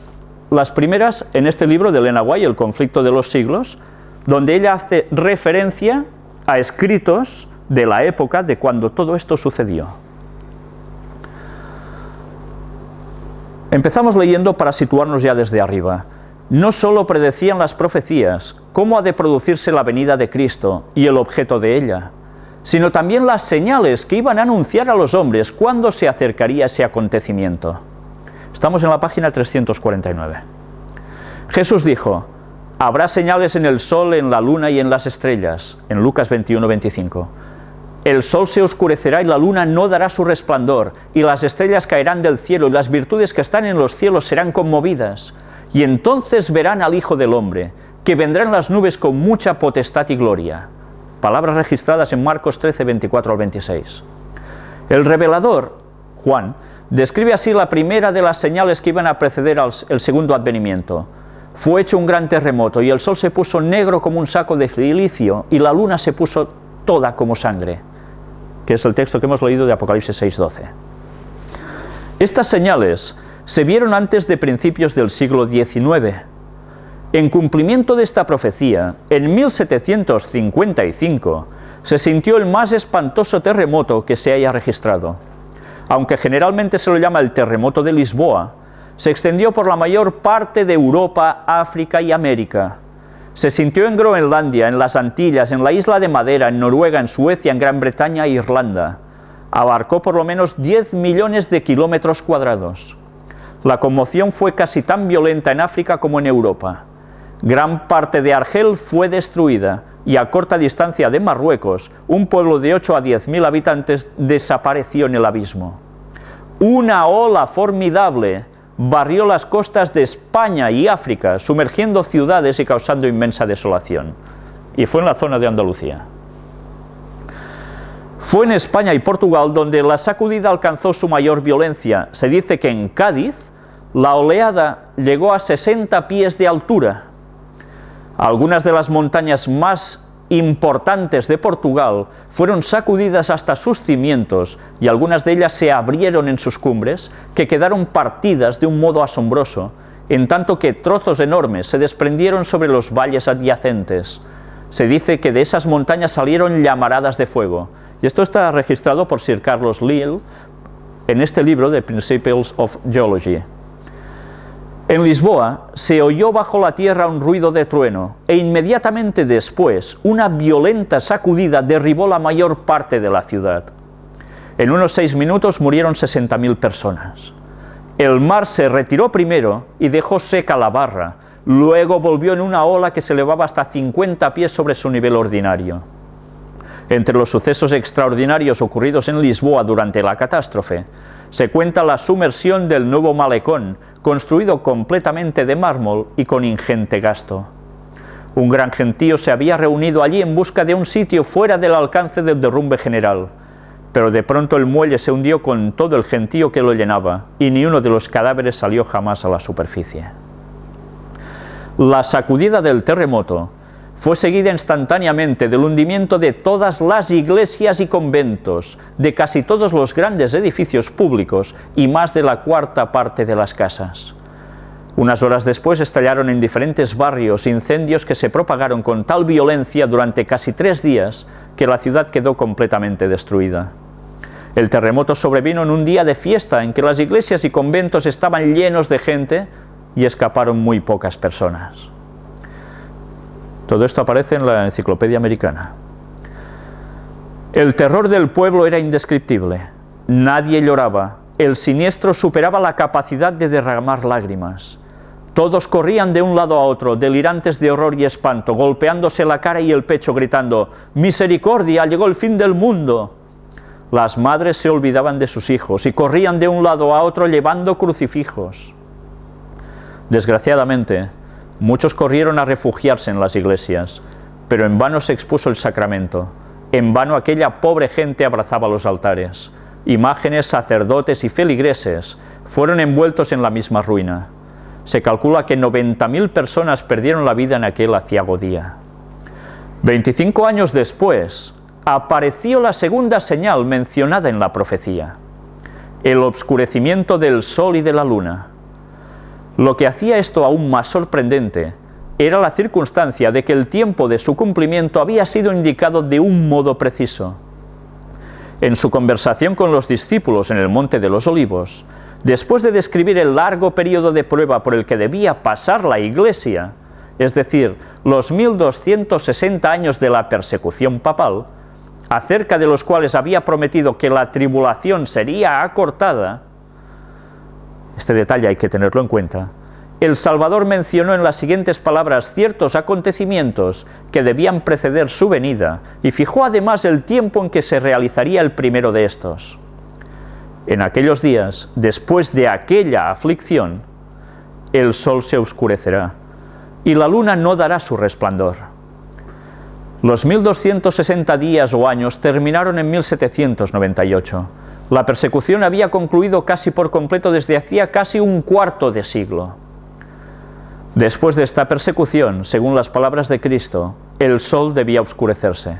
las primeras en este libro de Elena White, El conflicto de los siglos, donde ella hace referencia a escritos de la época de cuando todo esto sucedió. Empezamos leyendo para situarnos ya desde arriba. No solo predecían las profecías cómo ha de producirse la venida de Cristo y el objeto de ella, sino también las señales que iban a anunciar a los hombres cuándo se acercaría ese acontecimiento. Estamos en la página 349. Jesús dijo: habrá señales en el sol, en la luna y en las estrellas, en Lucas 21-25. El sol se oscurecerá y la luna no dará su resplandor, y las estrellas caerán del cielo, y las virtudes que están en los cielos serán conmovidas. Y entonces verán al Hijo del Hombre, que vendrá en las nubes con mucha potestad y gloria. Palabras registradas en Marcos 13, 24 al 26. El revelador, Juan, describe así la primera de las señales que iban a preceder el segundo advenimiento. Fue hecho un gran terremoto, y el sol se puso negro como un saco de cilicio, y la luna se puso toda como sangre, que es el texto que hemos leído de Apocalipsis 6:12. Estas señales se vieron antes de principios del siglo XIX. En cumplimiento de esta profecía, en 1755 se sintió el más espantoso terremoto que se haya registrado. Aunque generalmente se lo llama el terremoto de Lisboa, se extendió por la mayor parte de Europa, África y América. Se sintió en Groenlandia, en las Antillas, en la isla de Madera, en Noruega, en Suecia, en Gran Bretaña e Irlanda. Abarcó por lo menos 10 millones de kilómetros cuadrados. La conmoción fue casi tan violenta en África como en Europa. Gran parte de Argel fue destruida y a corta distancia de Marruecos, un pueblo de 8 a 10.000 habitantes desapareció en el abismo. Una ola formidable barrió las costas de España y África, sumergiendo ciudades y causando inmensa desolación. Y fue en la zona de Andalucía. Fue en España y Portugal donde la sacudida alcanzó su mayor violencia. Se dice que en Cádiz la oleada llegó a 60 pies de altura. Algunas de las montañas más importantes de Portugal fueron sacudidas hasta sus cimientos y algunas de ellas se abrieron en sus cumbres, que quedaron partidas de un modo asombroso, en tanto que trozos enormes se desprendieron sobre los valles adyacentes. Se dice que de esas montañas salieron llamaradas de fuego. Y esto está registrado por Sir Carlos Lyell en este libro de Principles of Geology. En Lisboa se oyó bajo la tierra un ruido de trueno e inmediatamente después una violenta sacudida derribó la mayor parte de la ciudad. En unos 6 minutos murieron 60.000 personas. El mar se retiró primero y dejó seca la barra, luego volvió en una ola que se elevaba hasta 50 pies sobre su nivel ordinario. Entre los sucesos extraordinarios ocurridos en Lisboa durante la catástrofe, se cuenta la sumersión del nuevo malecón, construido completamente de mármol y con ingente gasto. Un gran gentío se había reunido allí en busca de un sitio fuera del alcance del derrumbe general, pero de pronto el muelle se hundió con todo el gentío que lo llenaba, y ni uno de los cadáveres salió jamás a la superficie. La sacudida del terremoto fue seguida instantáneamente del hundimiento de todas las iglesias y conventos, de casi todos los grandes edificios públicos y más de la cuarta parte de las casas. Unas horas después estallaron en diferentes barrios incendios que se propagaron con tal violencia durante casi 3 días que la ciudad quedó completamente destruida. El terremoto sobrevino en un día de fiesta en que las iglesias y conventos estaban llenos de gente y escaparon muy pocas personas. Todo esto aparece en la Enciclopedia Americana. El terror del pueblo era indescriptible. Nadie lloraba. El siniestro superaba la capacidad de derramar lágrimas. Todos corrían de un lado a otro, delirantes de horror y espanto, golpeándose la cara y el pecho, gritando: «¡Misericordia! ¡Llegó el fin del mundo!». Las madres se olvidaban de sus hijos y corrían de un lado a otro llevando crucifijos. Desgraciadamente, muchos corrieron a refugiarse en las iglesias, pero en vano se expuso el sacramento, en vano aquella pobre gente abrazaba los altares. Imágenes, sacerdotes y feligreses fueron envueltos en la misma ruina. Se calcula que 90.000 personas perdieron la vida en aquel aciago día. 25 años después, apareció la segunda señal mencionada en la profecía: el obscurecimiento del sol y de la luna. Lo que hacía esto aún más sorprendente era la circunstancia de que el tiempo de su cumplimiento había sido indicado de un modo preciso. En su conversación con los discípulos en el Monte de los Olivos, después de describir el largo periodo de prueba por el que debía pasar la Iglesia, es decir, los 1260 años de la persecución papal, acerca de los cuales había prometido que la tribulación sería acortada, este detalle hay que tenerlo en cuenta, el Salvador mencionó en las siguientes palabras ciertos acontecimientos que debían preceder su venida y fijó además el tiempo en que se realizaría el primero de estos. En aquellos días, después de aquella aflicción, el sol se oscurecerá y la luna no dará su resplandor. Los 1260 días o años terminaron en 1798. La persecución había concluido casi por completo desde hacía casi un cuarto de siglo. Después de esta persecución, según las palabras de Cristo, el sol debía oscurecerse.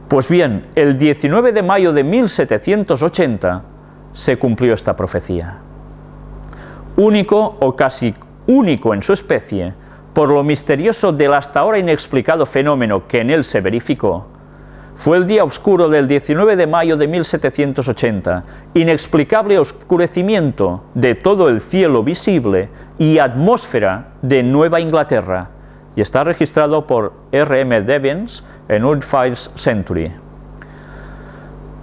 Pues bien, el 19 de mayo de 1780 se cumplió esta profecía. Único o casi único en su especie, por lo misterioso del hasta ahora inexplicado fenómeno que en él se verificó, fue el día oscuro del 19 de mayo de 1780, inexplicable oscurecimiento de todo el cielo visible y atmósfera de Nueva Inglaterra, y está registrado por R.M. Devens en Earth Files Century.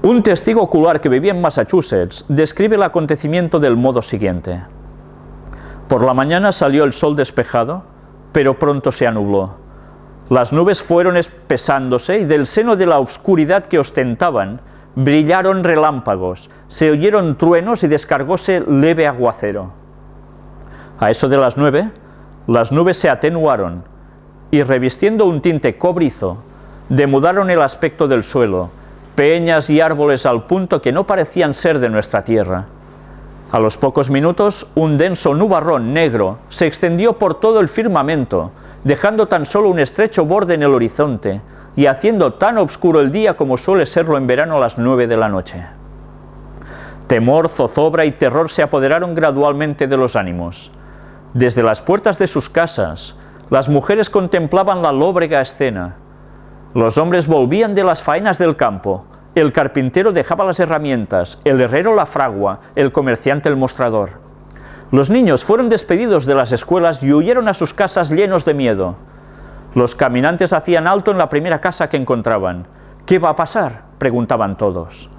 Un testigo ocular que vivía en Massachusetts describe el acontecimiento del modo siguiente: por la mañana salió el sol despejado, pero pronto se anubló. Las nubes fueron espesándose y del seno de la oscuridad que ostentaban brillaron relámpagos, se oyeron truenos y descargóse leve aguacero. A eso de las 9, las nubes se atenuaron y, revistiendo un tinte cobrizo, demudaron el aspecto del suelo, peñas y árboles al punto que no parecían ser de nuestra tierra. A los pocos minutos, un denso nubarrón negro se extendió por todo el firmamento, dejando tan solo un estrecho borde en el horizonte y haciendo tan oscuro el día como suele serlo en verano a las 9 de la noche. Temor, zozobra y terror se apoderaron gradualmente de los ánimos. Desde las puertas de sus casas, las mujeres contemplaban la lóbrega escena. Los hombres volvían de las faenas del campo, el carpintero dejaba las herramientas, el herrero la fragua, el comerciante el mostrador. Los niños fueron despedidos de las escuelas y huyeron a sus casas llenos de miedo. Los caminantes hacían alto en la primera casa que encontraban. ¿Qué va a pasar?, preguntaban todos.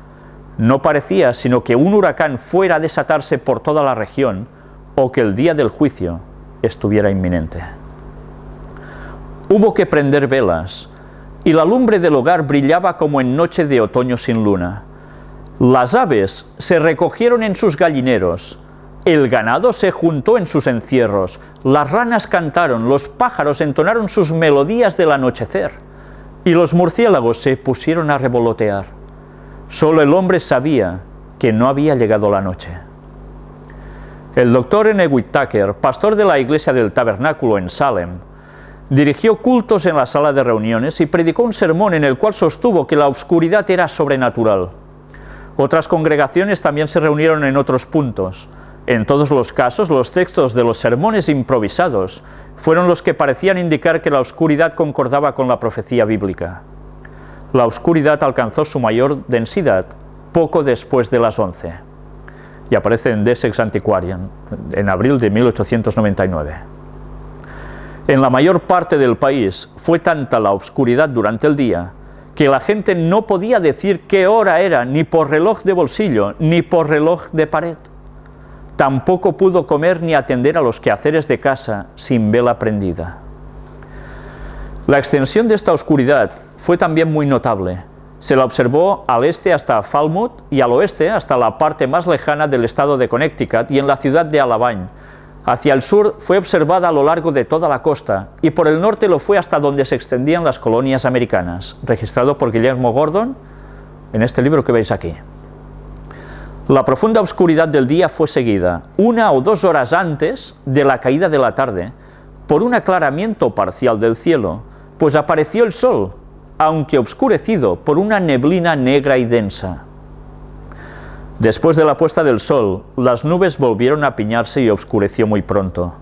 No parecía sino que un huracán fuera a desatarse por toda la región o que el día del juicio estuviera inminente. Hubo que prender velas, y la lumbre del hogar brillaba como en noche de otoño sin luna. Las aves se recogieron en sus gallineros, el ganado se juntó en sus encierros, las ranas cantaron, los pájaros entonaron sus melodías del anochecer, y los murciélagos se pusieron a revolotear. Solo el hombre sabía que no había llegado la noche. El doctor N. Whitaker, pastor de la iglesia del Tabernáculo en Salem, dirigió cultos en la sala de reuniones y predicó un sermón en el cual sostuvo que la oscuridad era sobrenatural. Otras congregaciones también se reunieron en otros puntos. En todos los casos, los textos de los sermones improvisados fueron los que parecían indicar que la oscuridad concordaba con la profecía bíblica. La oscuridad alcanzó su mayor densidad poco después de las 11, y aparece en Dessex Antiquarian, en abril de 1899. En la mayor parte del país fue tanta la oscuridad durante el día que la gente no podía decir qué hora era ni por reloj de bolsillo ni por reloj de pared. Tampoco pudo comer ni atender a los quehaceres de casa sin vela prendida. La extensión de esta oscuridad fue también muy notable. Se la observó al este hasta Falmouth y al oeste hasta la parte más lejana del estado de Connecticut y en la ciudad de Alabama. Hacia el sur fue observada a lo largo de toda la costa y por el norte lo fue hasta donde se extendían las colonias americanas, registrado por Guillermo Gordon en este libro que veis aquí. La profunda oscuridad del día fue seguida, 1 o 2 horas antes de la caída de la tarde, por un aclaramiento parcial del cielo, pues apareció el sol, aunque obscurecido por una neblina negra y densa. Después de la puesta del sol, las nubes volvieron a apiñarse y oscureció muy pronto.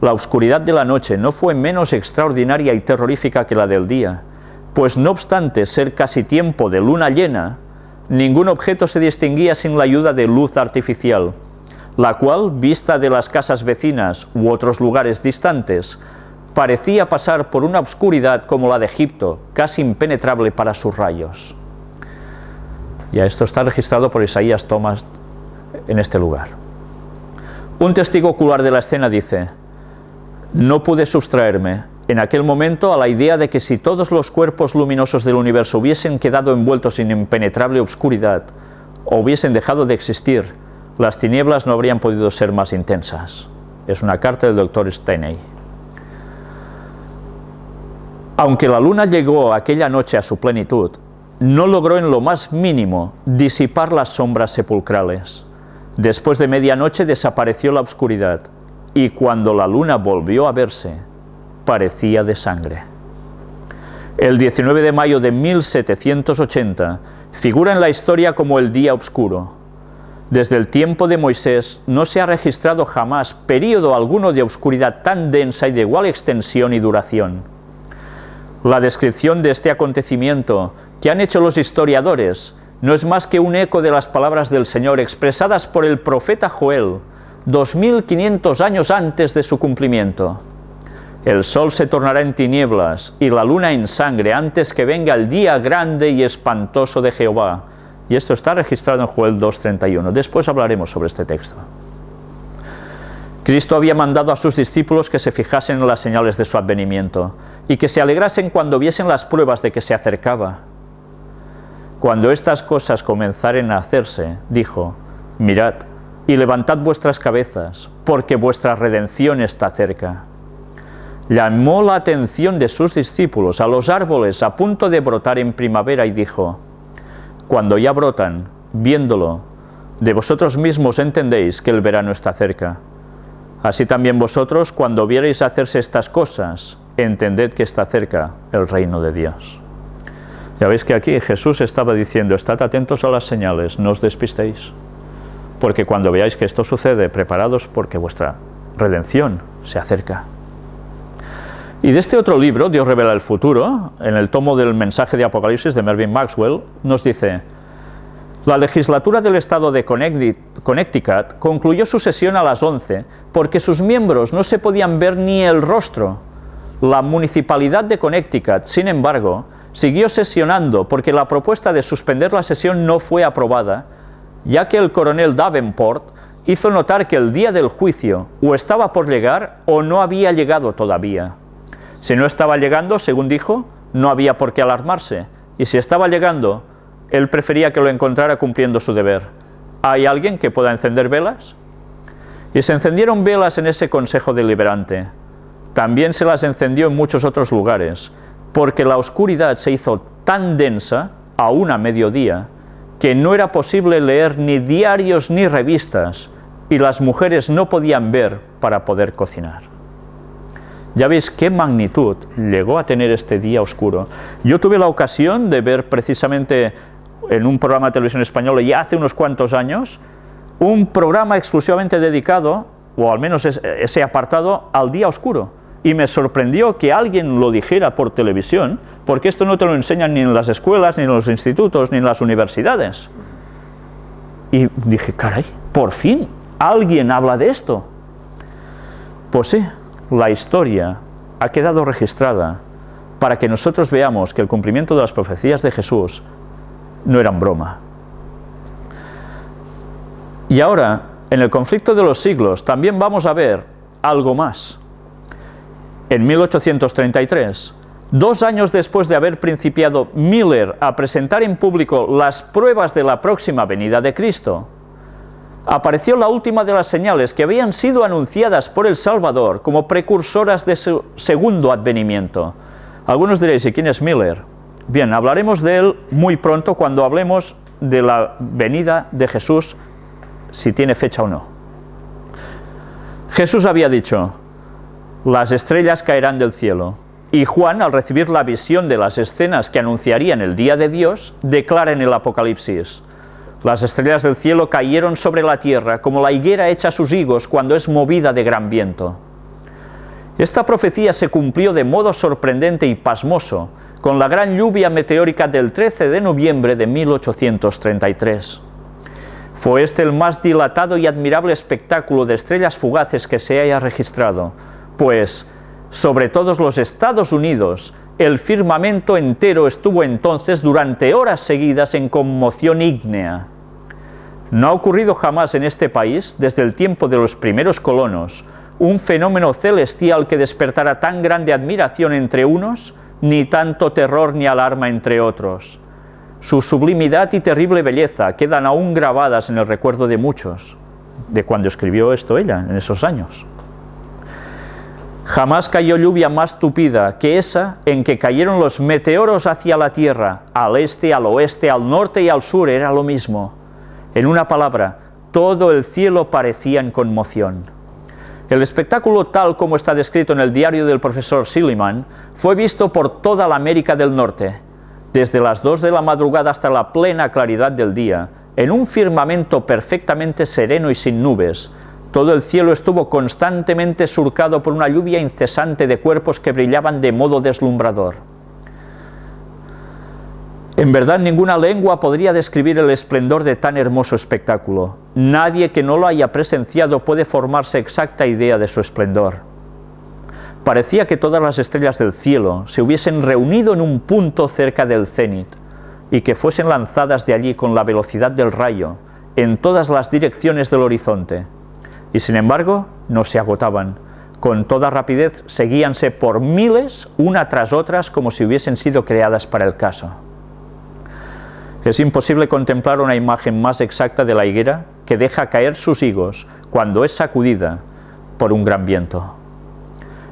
La oscuridad de la noche no fue menos extraordinaria y terrorífica que la del día, pues no obstante ser casi tiempo de luna llena, ningún objeto se distinguía sin la ayuda de luz artificial, la cual, vista de las casas vecinas u otros lugares distantes, parecía pasar por una oscuridad como la de Egipto, casi impenetrable para sus rayos. Y esto está registrado por Isaías Thomas en este lugar. Un testigo ocular de la escena dice: no pude sustraerme en aquel momento a la idea de que si todos los cuerpos luminosos del universo hubiesen quedado envueltos en impenetrable oscuridad o hubiesen dejado de existir, las tinieblas no habrían podido ser más intensas. Es una carta del doctor Steiney. Aunque la luna llegó aquella noche a su plenitud, no logró en lo más mínimo disipar las sombras sepulcrales. Después de medianoche desapareció la oscuridad, y cuando la luna volvió a verse, parecía de sangre. El 19 de mayo de 1780 figura en la historia como el día oscuro. Desde el tiempo de Moisés no se ha registrado jamás período alguno de oscuridad tan densa y de igual extensión y duración. La descripción de este acontecimiento que han hecho los historiadores no es más que un eco de las palabras del Señor expresadas por el profeta Joel 2500 años antes de su cumplimiento. El sol se tornará en tinieblas y la luna en sangre antes que venga el día grande y espantoso de Jehová. Y esto está registrado en Joel 2:31. Después hablaremos sobre este texto. Cristo había mandado a sus discípulos que se fijasen en las señales de su advenimiento y que se alegrasen cuando viesen las pruebas de que se acercaba. Cuando estas cosas comenzaren a hacerse, dijo: mirad y levantad vuestras cabezas, porque vuestra redención está cerca. Llamó la atención de sus discípulos a los árboles a punto de brotar en primavera y dijo: cuando ya brotan, viéndolo, de vosotros mismos entendéis que el verano está cerca. Así también vosotros, cuando viereis hacerse estas cosas, entended que está cerca el reino de Dios. Ya veis que aquí Jesús estaba diciendo: estad atentos a las señales, no os despistéis, porque cuando veáis que esto sucede, preparados porque vuestra redención se acerca. Y de este otro libro, Dios revela el futuro, en el tomo del mensaje de Apocalipsis de Mervyn Maxwell, nos dice: la legislatura del estado de Connecticut concluyó su sesión a las 11 porque sus miembros no se podían ver ni el rostro. La municipalidad de Connecticut, sin embargo, siguió sesionando porque la propuesta de suspender la sesión no fue aprobada, ya que el coronel Davenport hizo notar que el día del juicio o estaba por llegar o no había llegado todavía. Si no estaba llegando, según dijo, no había por qué alarmarse, y si estaba llegando, él prefería que lo encontrara cumpliendo su deber. ¿Hay alguien que pueda encender velas? Y se encendieron velas en ese consejo deliberante. También se las encendió en muchos otros lugares, porque la oscuridad se hizo tan densa, aún a mediodía, que no era posible leer ni diarios ni revistas, y las mujeres no podían ver para poder cocinar. Ya veis qué magnitud llegó a tener este día oscuro. Yo tuve la ocasión de ver precisamente en un programa de televisión española ya hace unos cuantos años, un programa exclusivamente dedicado, o al menos ese apartado, al día oscuro. Y me sorprendió que alguien lo dijera por televisión, porque esto no te lo enseñan ni en las escuelas, ni en los institutos, ni en las universidades. Y dije, caray, por fin, alguien habla de esto. Pues sí, la historia ha quedado registrada para que nosotros veamos que el cumplimiento de las profecías de Jesús no eran broma. Y ahora, en el conflicto de los siglos, también vamos a ver algo más. En 1833, 2 años después de haber principiado Miller a presentar en público las pruebas de la próxima venida de Cristo, apareció la última de las señales que habían sido anunciadas por el Salvador como precursoras de su segundo advenimiento. Algunos diréis, ¿y quién es Miller? Bien, hablaremos de él muy pronto cuando hablemos de la venida de Jesús, si tiene fecha o no. Jesús había dicho: las estrellas caerán del cielo. Y Juan, al recibir la visión de las escenas que anunciarían el día de Dios, declara en el Apocalipsis: las estrellas del cielo cayeron sobre la tierra como la higuera echa sus higos cuando es movida de gran viento. Esta profecía se cumplió de modo sorprendente y pasmoso con la gran lluvia meteórica del 13 de noviembre de 1833. Fue este el más dilatado y admirable espectáculo de estrellas fugaces que se haya registrado, pues sobre todos los Estados Unidos el firmamento entero estuvo entonces durante horas seguidas en conmoción ígnea. No ha ocurrido jamás en este país, desde el tiempo de los primeros colonos, un fenómeno celestial que despertara tan grande admiración entre unos, ni tanto terror ni alarma entre otros. Su sublimidad y terrible belleza quedan aún grabadas en el recuerdo de muchos, de cuando escribió esto ella, en esos años. Jamás cayó lluvia más tupida que esa en que cayeron los meteoros hacia la tierra, al este, al oeste, al norte y al sur, era lo mismo. En una palabra, todo el cielo parecía en conmoción. El espectáculo, tal como está descrito en el diario del profesor Silliman, fue visto por toda la América del Norte, desde las 2 de la madrugada hasta la plena claridad del día, en un firmamento perfectamente sereno y sin nubes. Todo el cielo estuvo constantemente surcado por una lluvia incesante de cuerpos que brillaban de modo deslumbrador. En verdad, ninguna lengua podría describir el esplendor de tan hermoso espectáculo. Nadie que no lo haya presenciado puede formarse exacta idea de su esplendor. Parecía que todas las estrellas del cielo se hubiesen reunido en un punto cerca del cenit y que fuesen lanzadas de allí con la velocidad del rayo en todas las direcciones del horizonte. Y sin embargo, no se agotaban. Con toda rapidez seguíanse por miles, una tras otras, como si hubiesen sido creadas para el caso. Es imposible contemplar una imagen más exacta de la higuera que deja caer sus higos cuando es sacudida por un gran viento.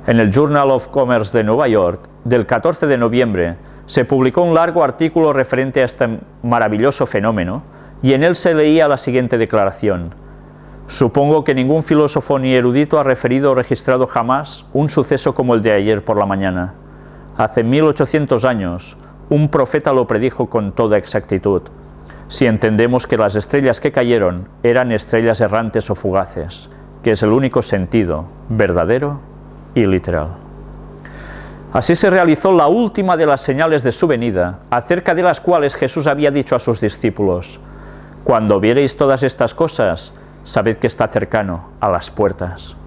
En el Journal of Commerce de Nueva York, del 14 de noviembre, se publicó un largo artículo referente a este maravilloso fenómeno, y en él se leía la siguiente declaración: supongo que ningún filósofo ni erudito ha referido o registrado jamás un suceso como el de ayer por la mañana. Hace 1800 años, un profeta lo predijo con toda exactitud, si entendemos que las estrellas que cayeron eran estrellas errantes o fugaces, que es el único sentido verdadero y literal. Así se realizó la última de las señales de su venida, acerca de las cuales Jesús había dicho a sus discípulos: cuando viereis todas estas cosas, sabed que está cercano, a las puertas.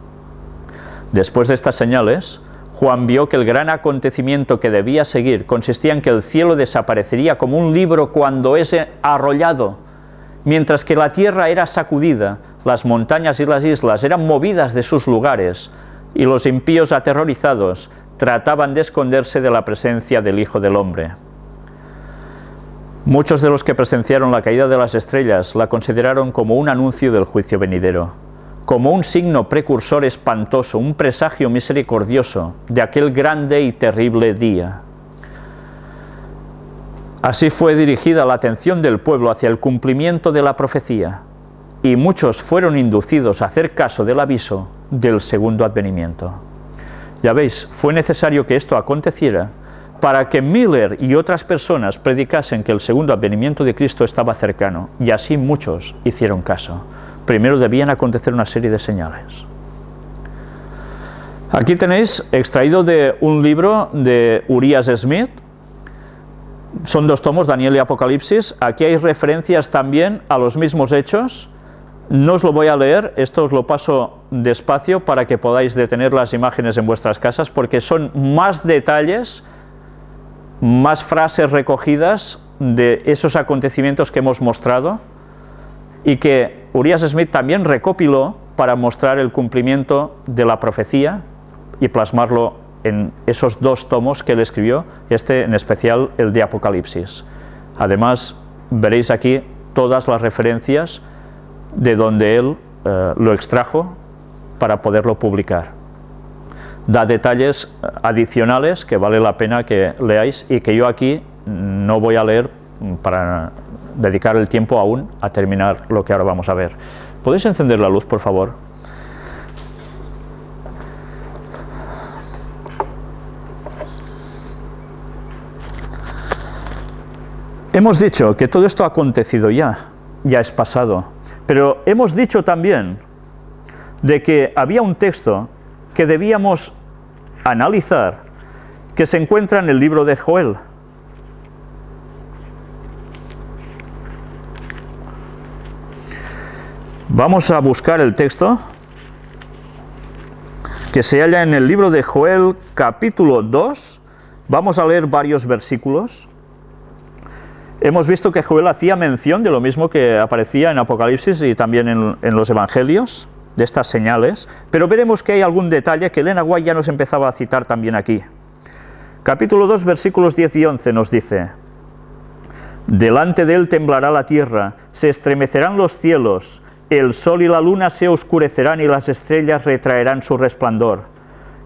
Después de estas señales, Juan vio que el gran acontecimiento que debía seguir consistía en que el cielo desaparecería como un libro cuando es arrollado, mientras que la tierra era sacudida, las montañas y las islas eran movidas de sus lugares, y los impíos aterrorizados trataban de esconderse de la presencia del Hijo del Hombre. Muchos de los que presenciaron la caída de las estrellas la consideraron como un anuncio del juicio venidero, como un signo precursor espantoso, un presagio misericordioso de aquel grande y terrible día. Así fue dirigida la atención del pueblo hacia el cumplimiento de la profecía, y muchos fueron inducidos a hacer caso del aviso del segundo advenimiento. Ya veis, fue necesario que esto aconteciera para que Miller y otras personas predicasen que el segundo advenimiento de Cristo estaba cercano, y así muchos hicieron caso. Primero debían acontecer una serie de señales. Aquí tenéis extraído de un libro de Urias Smith. Son 2 tomos, Daniel y Apocalipsis. Aquí hay referencias también a los mismos hechos. No os lo voy a leer, esto os lo paso despacio para que podáis detener las imágenes en vuestras casas, porque son más detalles, más frases recogidas de esos acontecimientos que hemos mostrado, y que Urias Smith también recopiló para mostrar el cumplimiento de la profecía y plasmarlo en esos 2 tomos que él escribió, en especial el de Apocalipsis. Además, veréis aquí todas las referencias de donde él lo extrajo para poderlo publicar. Da detalles adicionales que vale la pena que leáis y que yo aquí no voy a leer para dedicar el tiempo aún a terminar lo que ahora vamos a ver. ¿Podéis encender la luz, por favor? Hemos dicho que todo esto ha acontecido ya es pasado, pero hemos dicho también de que había un texto que debíamos analizar, que se encuentra en el libro de Joel. Vamos a buscar el texto que se halla en el libro de Joel, capítulo 2. Vamos a leer varios versículos. Hemos visto que Joel hacía mención de lo mismo que aparecía en Apocalipsis y también en los Evangelios, de estas señales, pero veremos que hay algún detalle que Elena White ya nos empezaba a citar también aquí. Capítulo 2, versículos 10 y 11 nos dice: delante de él temblará la tierra, se estremecerán los cielos, el sol y la luna se oscurecerán y las estrellas retraerán su resplandor.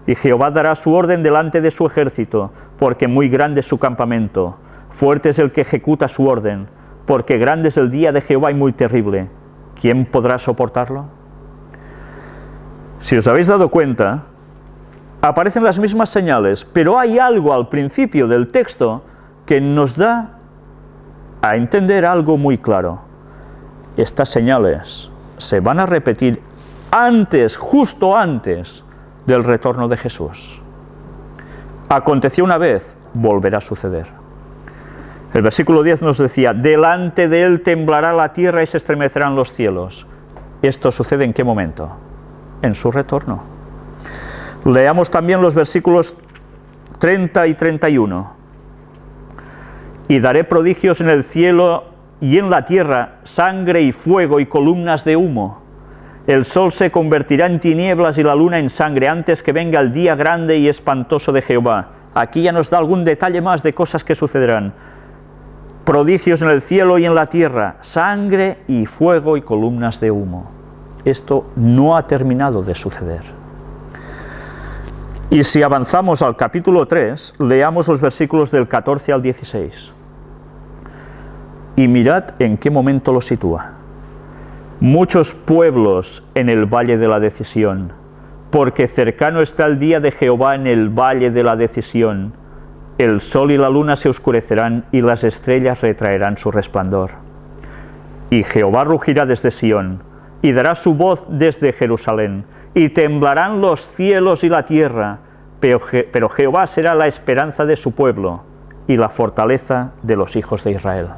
Y Jehová dará su orden delante de su ejército, porque muy grande es su campamento. Fuerte es el que ejecuta su orden, porque grande es el día de Jehová y muy terrible. ¿Quién podrá soportarlo? Si os habéis dado cuenta, aparecen las mismas señales, pero hay algo al principio del texto que nos da a entender algo muy claro. Estas señales se van a repetir antes, justo antes del retorno de Jesús. Aconteció una vez, volverá a suceder. El versículo 10 nos decía: delante de él temblará la tierra y se estremecerán los cielos. ¿Esto sucede en qué momento? En su retorno. Leamos también los versículos 30 y 31. Y daré prodigios en el cielo y en la tierra, sangre y fuego y columnas de humo. El sol se convertirá en tinieblas y la luna en sangre antes que venga el día grande y espantoso de Jehová. Aquí ya nos da algún detalle más de cosas que sucederán. Prodigios en el cielo y en la tierra, sangre y fuego y columnas de humo. Esto no ha terminado de suceder. Y si avanzamos al capítulo 3, leamos los versículos del 14 al 16. Y mirad en qué momento lo sitúa. Muchos pueblos en el valle de la decisión, porque cercano está el día de Jehová en el valle de la decisión. El sol y la luna se oscurecerán y las estrellas retraerán su resplandor. Y Jehová rugirá desde Sión, y dará su voz desde Jerusalén, y temblarán los cielos y la tierra, pero Jehová será la esperanza de su pueblo y la fortaleza de los hijos de Israel.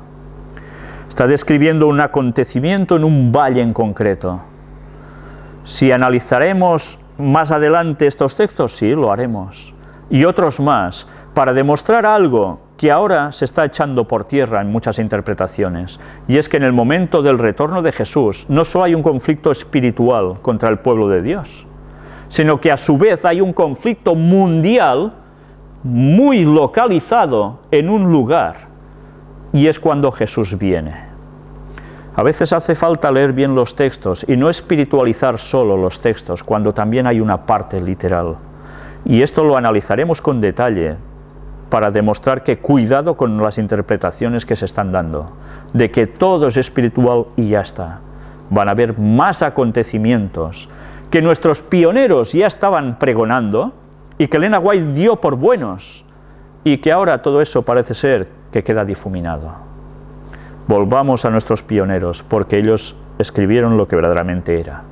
Está describiendo un acontecimiento en un valle en concreto. Si analizaremos más adelante estos textos, sí, lo haremos. Y otros más, para demostrar algo que ahora se está echando por tierra en muchas interpretaciones, y es que en el momento del retorno de Jesús no solo hay un conflicto espiritual contra el pueblo de Dios, sino que a su vez hay un conflicto mundial muy localizado en un lugar, y es cuando Jesús viene. A veces hace falta leer bien los textos y no espiritualizar solo los textos, cuando también hay una parte literal. Y esto lo analizaremos con detalle, para demostrar que cuidado con las interpretaciones que se están dando, de que todo es espiritual y ya está. Van a haber más acontecimientos que nuestros pioneros ya estaban pregonando y que Elena White dio por buenos, y que ahora todo eso parece ser que queda difuminado. Volvamos a nuestros pioneros, porque ellos escribieron lo que verdaderamente era.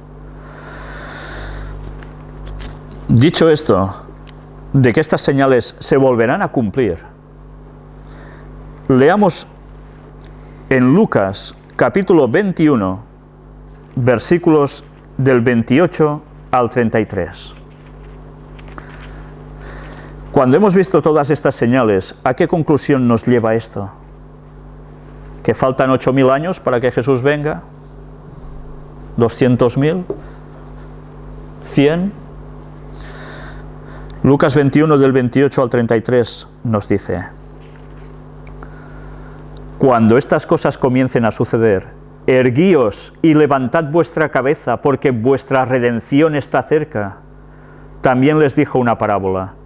Dicho esto, de que estas señales se volverán a cumplir, leamos en Lucas capítulo 21, versículos del 28 al 33. Cuando hemos visto todas estas señales, ¿a qué conclusión nos lleva esto? ¿Que faltan 8.000 años para que Jesús venga? ¿200.000? ¿100? Lucas 21 del 28 al 33 nos dice: cuando estas cosas comiencen a suceder, erguíos y levantad vuestra cabeza, porque vuestra redención está cerca. También les dijo una parábola: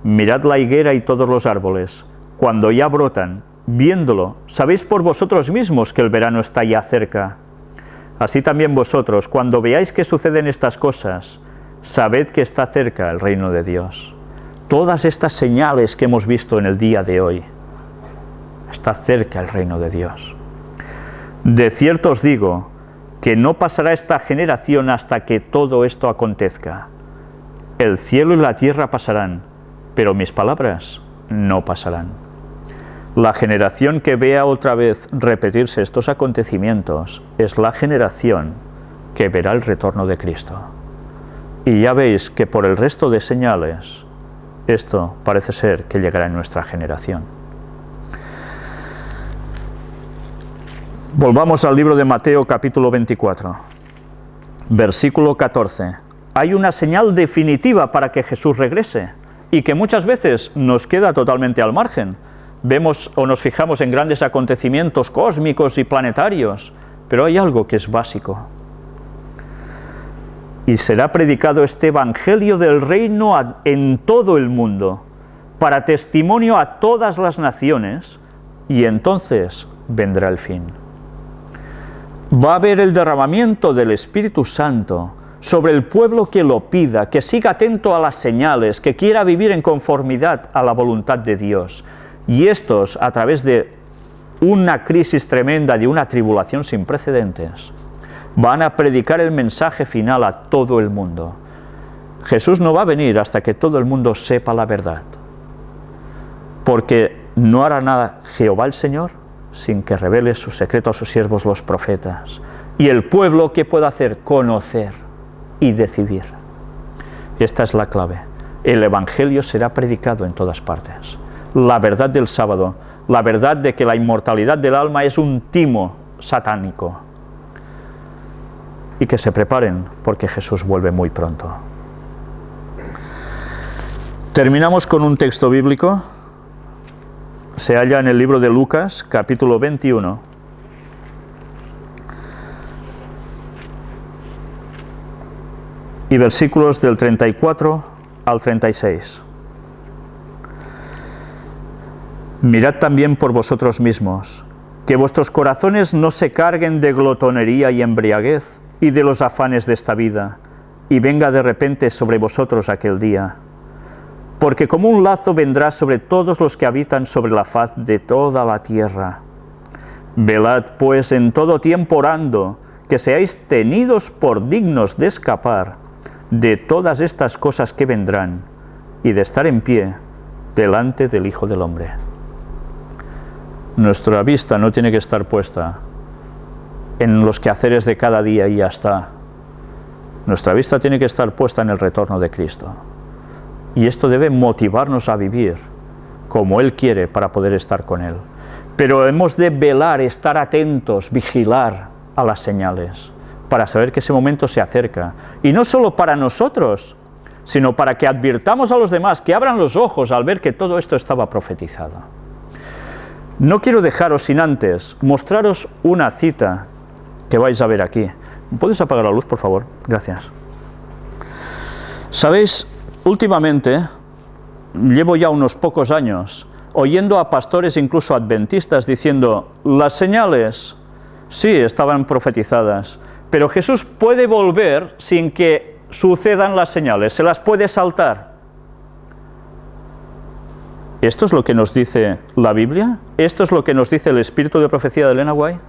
mirad la higuera y todos los árboles, cuando ya brotan, viéndolo, sabéis por vosotros mismos que el verano está ya cerca. Así también vosotros, cuando veáis que suceden estas cosas, sabed que está cerca el reino de Dios. Todas estas señales que hemos visto en el día de hoy, está cerca el reino de Dios. De cierto os digo que no pasará esta generación hasta que todo esto acontezca. El cielo y la tierra pasarán, pero mis palabras no pasarán. La generación que vea otra vez repetirse estos acontecimientos es la generación que verá el retorno de Cristo. Y ya veis que por el resto de señales, esto parece ser que llegará en nuestra generación. Volvamos al libro de Mateo capítulo 24, versículo 14. Hay una señal definitiva para que Jesús regrese y que muchas veces nos queda totalmente al margen. Vemos o nos fijamos en grandes acontecimientos cósmicos y planetarios, pero hay algo que es básico. Y será predicado este evangelio del reino en todo el mundo, para testimonio a todas las naciones, y entonces vendrá el fin. Va a haber el derramamiento del Espíritu Santo sobre el pueblo que lo pida, que siga atento a las señales, que quiera vivir en conformidad a la voluntad de Dios. Y estos, a través de una crisis tremenda, de una tribulación sin precedentes, van a predicar el mensaje final a todo el mundo. Jesús no va a venir hasta que todo el mundo sepa la verdad, porque no hará nada Jehová el Señor sin que revele su secreto a sus siervos los profetas. Y el pueblo, ¿qué puede hacer? Conocer y decidir. Esta es la clave. El evangelio será predicado en todas partes. La verdad del sábado, la verdad de que la inmortalidad del alma es un timo satánico. Y que se preparen, porque Jesús vuelve muy pronto. Terminamos con un texto bíblico. Se halla en el libro de Lucas, capítulo 21. Y versículos del 34 al 36. Mirad también por vosotros mismos, que vuestros corazones no se carguen de glotonería y embriaguez, y de los afanes de esta vida, y venga de repente sobre vosotros aquel día. Porque como un lazo vendrá sobre todos los que habitan sobre la faz de toda la tierra. Velad pues en todo tiempo orando, que seáis tenidos por dignos de escapar de todas estas cosas que vendrán, y de estar en pie delante del Hijo del Hombre. Nuestra vista no tiene que estar puesta en los quehaceres de cada día y ya está. Nuestra vista tiene que estar puesta en el retorno de Cristo. Y esto debe motivarnos a vivir como Él quiere para poder estar con Él. Pero hemos de velar, estar atentos, vigilar a las señales, para saber que ese momento se acerca. Y no solo para nosotros, sino para que advirtamos a los demás, que abran los ojos al ver que todo esto estaba profetizado. No quiero dejaros sin antes mostraros una cita que vais a ver aquí. ¿Puedes apagar la luz, por favor? Gracias. Sabéis, últimamente, llevo ya unos pocos años oyendo a pastores, incluso adventistas, diciendo, las señales, sí, estaban profetizadas, pero Jesús puede volver sin que sucedan las señales, se las puede saltar. ¿Esto es lo que nos dice la Biblia? ¿Esto es lo que nos dice el espíritu de profecía de Elena White?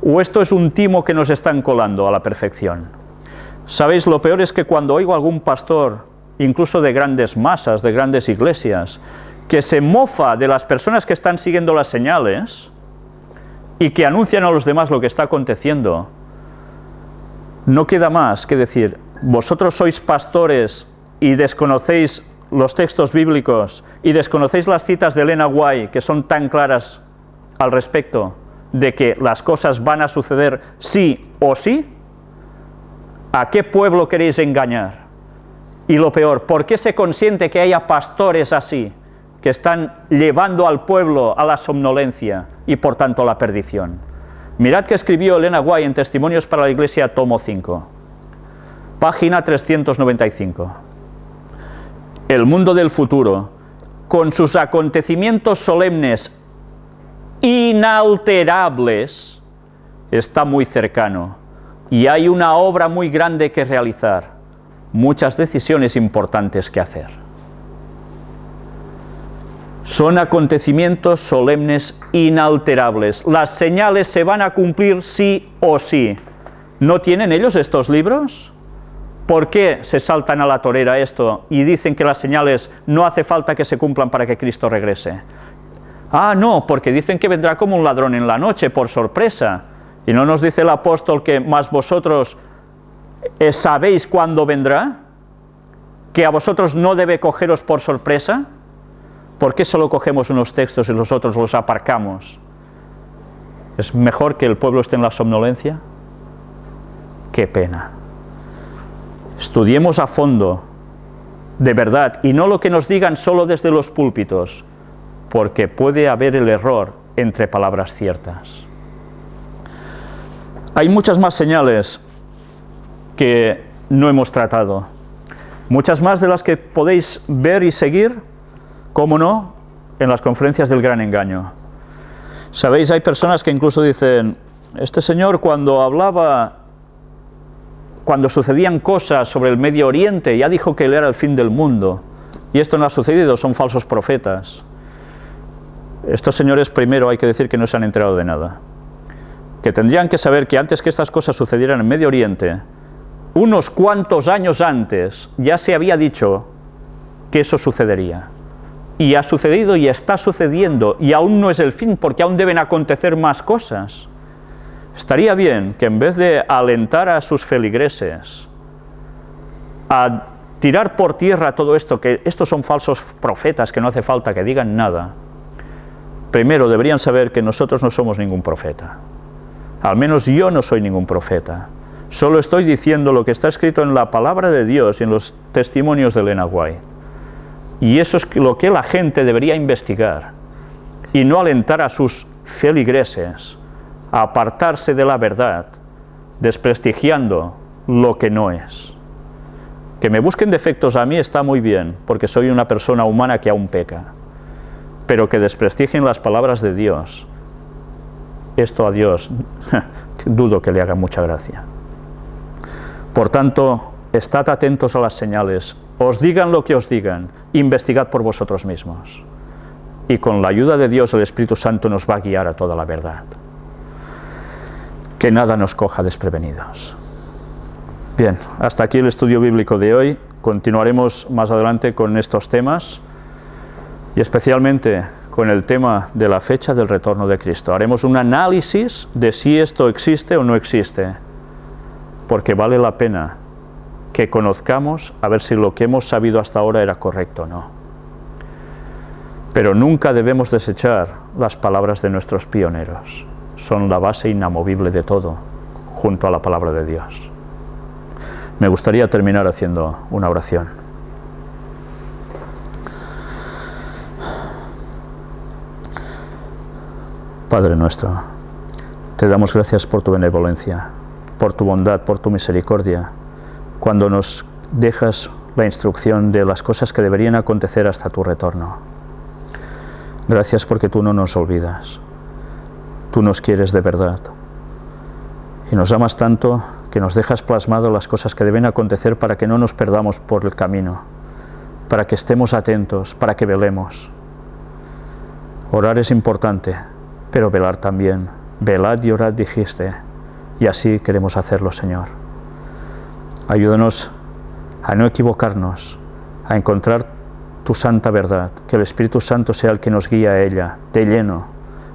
¿O esto es un timo que nos están colando a la perfección? ¿Sabéis? Lo peor es que cuando oigo a algún pastor, incluso de grandes masas, de grandes iglesias, que se mofa de las personas que están siguiendo las señales y que anuncian a los demás lo que está aconteciendo, no queda más que decir, vosotros sois pastores y desconocéis los textos bíblicos y desconocéis las citas de Elena White que son tan claras al respecto de que las cosas van a suceder sí o sí. ¿A qué pueblo queréis engañar? Y lo peor, ¿por qué se consiente que haya pastores así, que están llevando al pueblo a la somnolencia y por tanto a la perdición? Mirad que escribió Elena White en Testimonios para la Iglesia, tomo 5, página 395. El mundo del futuro, con sus acontecimientos solemnes inalterables, está muy cercano y hay una obra muy grande que realizar, muchas decisiones importantes que hacer. Son acontecimientos solemnes inalterables. Las señales se van a cumplir sí o sí. ¿No tienen ellos estos libros? ¿Por qué se saltan a la torera esto y dicen que las señales no hace falta que se cumplan para que Cristo regrese? Ah, no, porque dicen que vendrá como un ladrón en la noche, por sorpresa. ¿Y no nos dice el apóstol que más vosotros sabéis cuándo vendrá? ¿Que a vosotros no debe cogeros por sorpresa? ¿Por qué solo cogemos unos textos y los otros los aparcamos? ¿Es mejor que el pueblo esté en la somnolencia? ¡Qué pena! Estudiemos a fondo, de verdad, y no lo que nos digan solo desde los púlpitos, porque puede haber el error entre palabras ciertas. Hay muchas más señales que no hemos tratado, muchas más de las que podéis ver y seguir, cómo no, en las conferencias del gran engaño. Sabéis, hay personas que incluso dicen, este señor cuando hablaba, cuando sucedían cosas sobre el Medio Oriente, ya dijo que él era el fin del mundo, y esto no ha sucedido, son falsos profetas. Estos señores primero hay que decir que no se han enterado de nada, que tendrían que saber que antes que estas cosas sucedieran en Medio Oriente, unos cuantos años antes ya se había dicho que eso sucedería. Y ha sucedido y está sucediendo, y aún no es el fin, porque aún deben acontecer más cosas. Estaría bien que en vez de alentar a sus feligreses a tirar por tierra todo esto, que estos son falsos profetas, que no hace falta que digan nada, primero deberían saber que nosotros no somos ningún profeta. Al menos yo no soy ningún profeta. Solo estoy diciendo lo que está escrito en la palabra de Dios y en los testimonios de Elena White. Y eso es lo que la gente debería investigar, y no alentar a sus feligreses a apartarse de la verdad, desprestigiando lo que no es. Que me busquen defectos a mí está muy bien, porque soy una persona humana que aún peca, pero que desprestigien las palabras de Dios, esto a Dios dudo que le haga mucha gracia. Por tanto, estad atentos a las señales, os digan lo que os digan, investigad por vosotros mismos. Y con la ayuda de Dios, el Espíritu Santo nos va a guiar a toda la verdad. Que nada nos coja desprevenidos. Bien, hasta aquí el estudio bíblico de hoy. Continuaremos más adelante con estos temas y especialmente con el tema de la fecha del retorno de Cristo. Haremos un análisis de si esto existe o no existe, porque vale la pena que conozcamos a ver si lo que hemos sabido hasta ahora era correcto o no. Pero nunca debemos desechar las palabras de nuestros pioneros. Son la base inamovible de todo, junto a la palabra de Dios. Me gustaría terminar haciendo una oración. Padre nuestro, te damos gracias por tu benevolencia, por tu bondad, por tu misericordia, cuando nos dejas la instrucción de las cosas que deberían acontecer hasta tu retorno. Gracias porque tú no nos olvidas, tú nos quieres de verdad y nos amas tanto que nos dejas plasmado las cosas que deben acontecer para que no nos perdamos por el camino, para que estemos atentos, para que velemos. Orar es importante, pero velar también. Velad y orad, dijiste, y así queremos hacerlo, Señor. Ayúdanos a no equivocarnos, a encontrar tu santa verdad, que el Espíritu Santo sea el que nos guíe a ella, de lleno,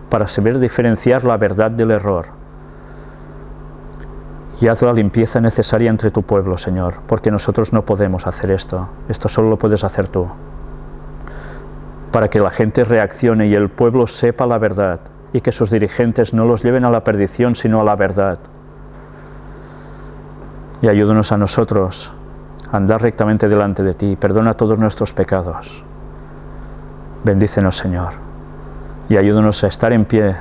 para saber diferenciar la verdad del error. Y haz la limpieza necesaria entre tu pueblo, Señor, porque nosotros no podemos hacer esto. Esto solo lo puedes hacer tú. Para que la gente reaccione y el pueblo sepa la verdad, y que sus dirigentes no los lleven a la perdición, sino a la verdad. Y ayúdanos a nosotros a andar rectamente delante de ti. Perdona todos nuestros pecados. Bendícenos, Señor. Y ayúdanos a estar en pie,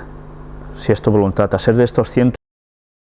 si es tu voluntad, a ser de estos 100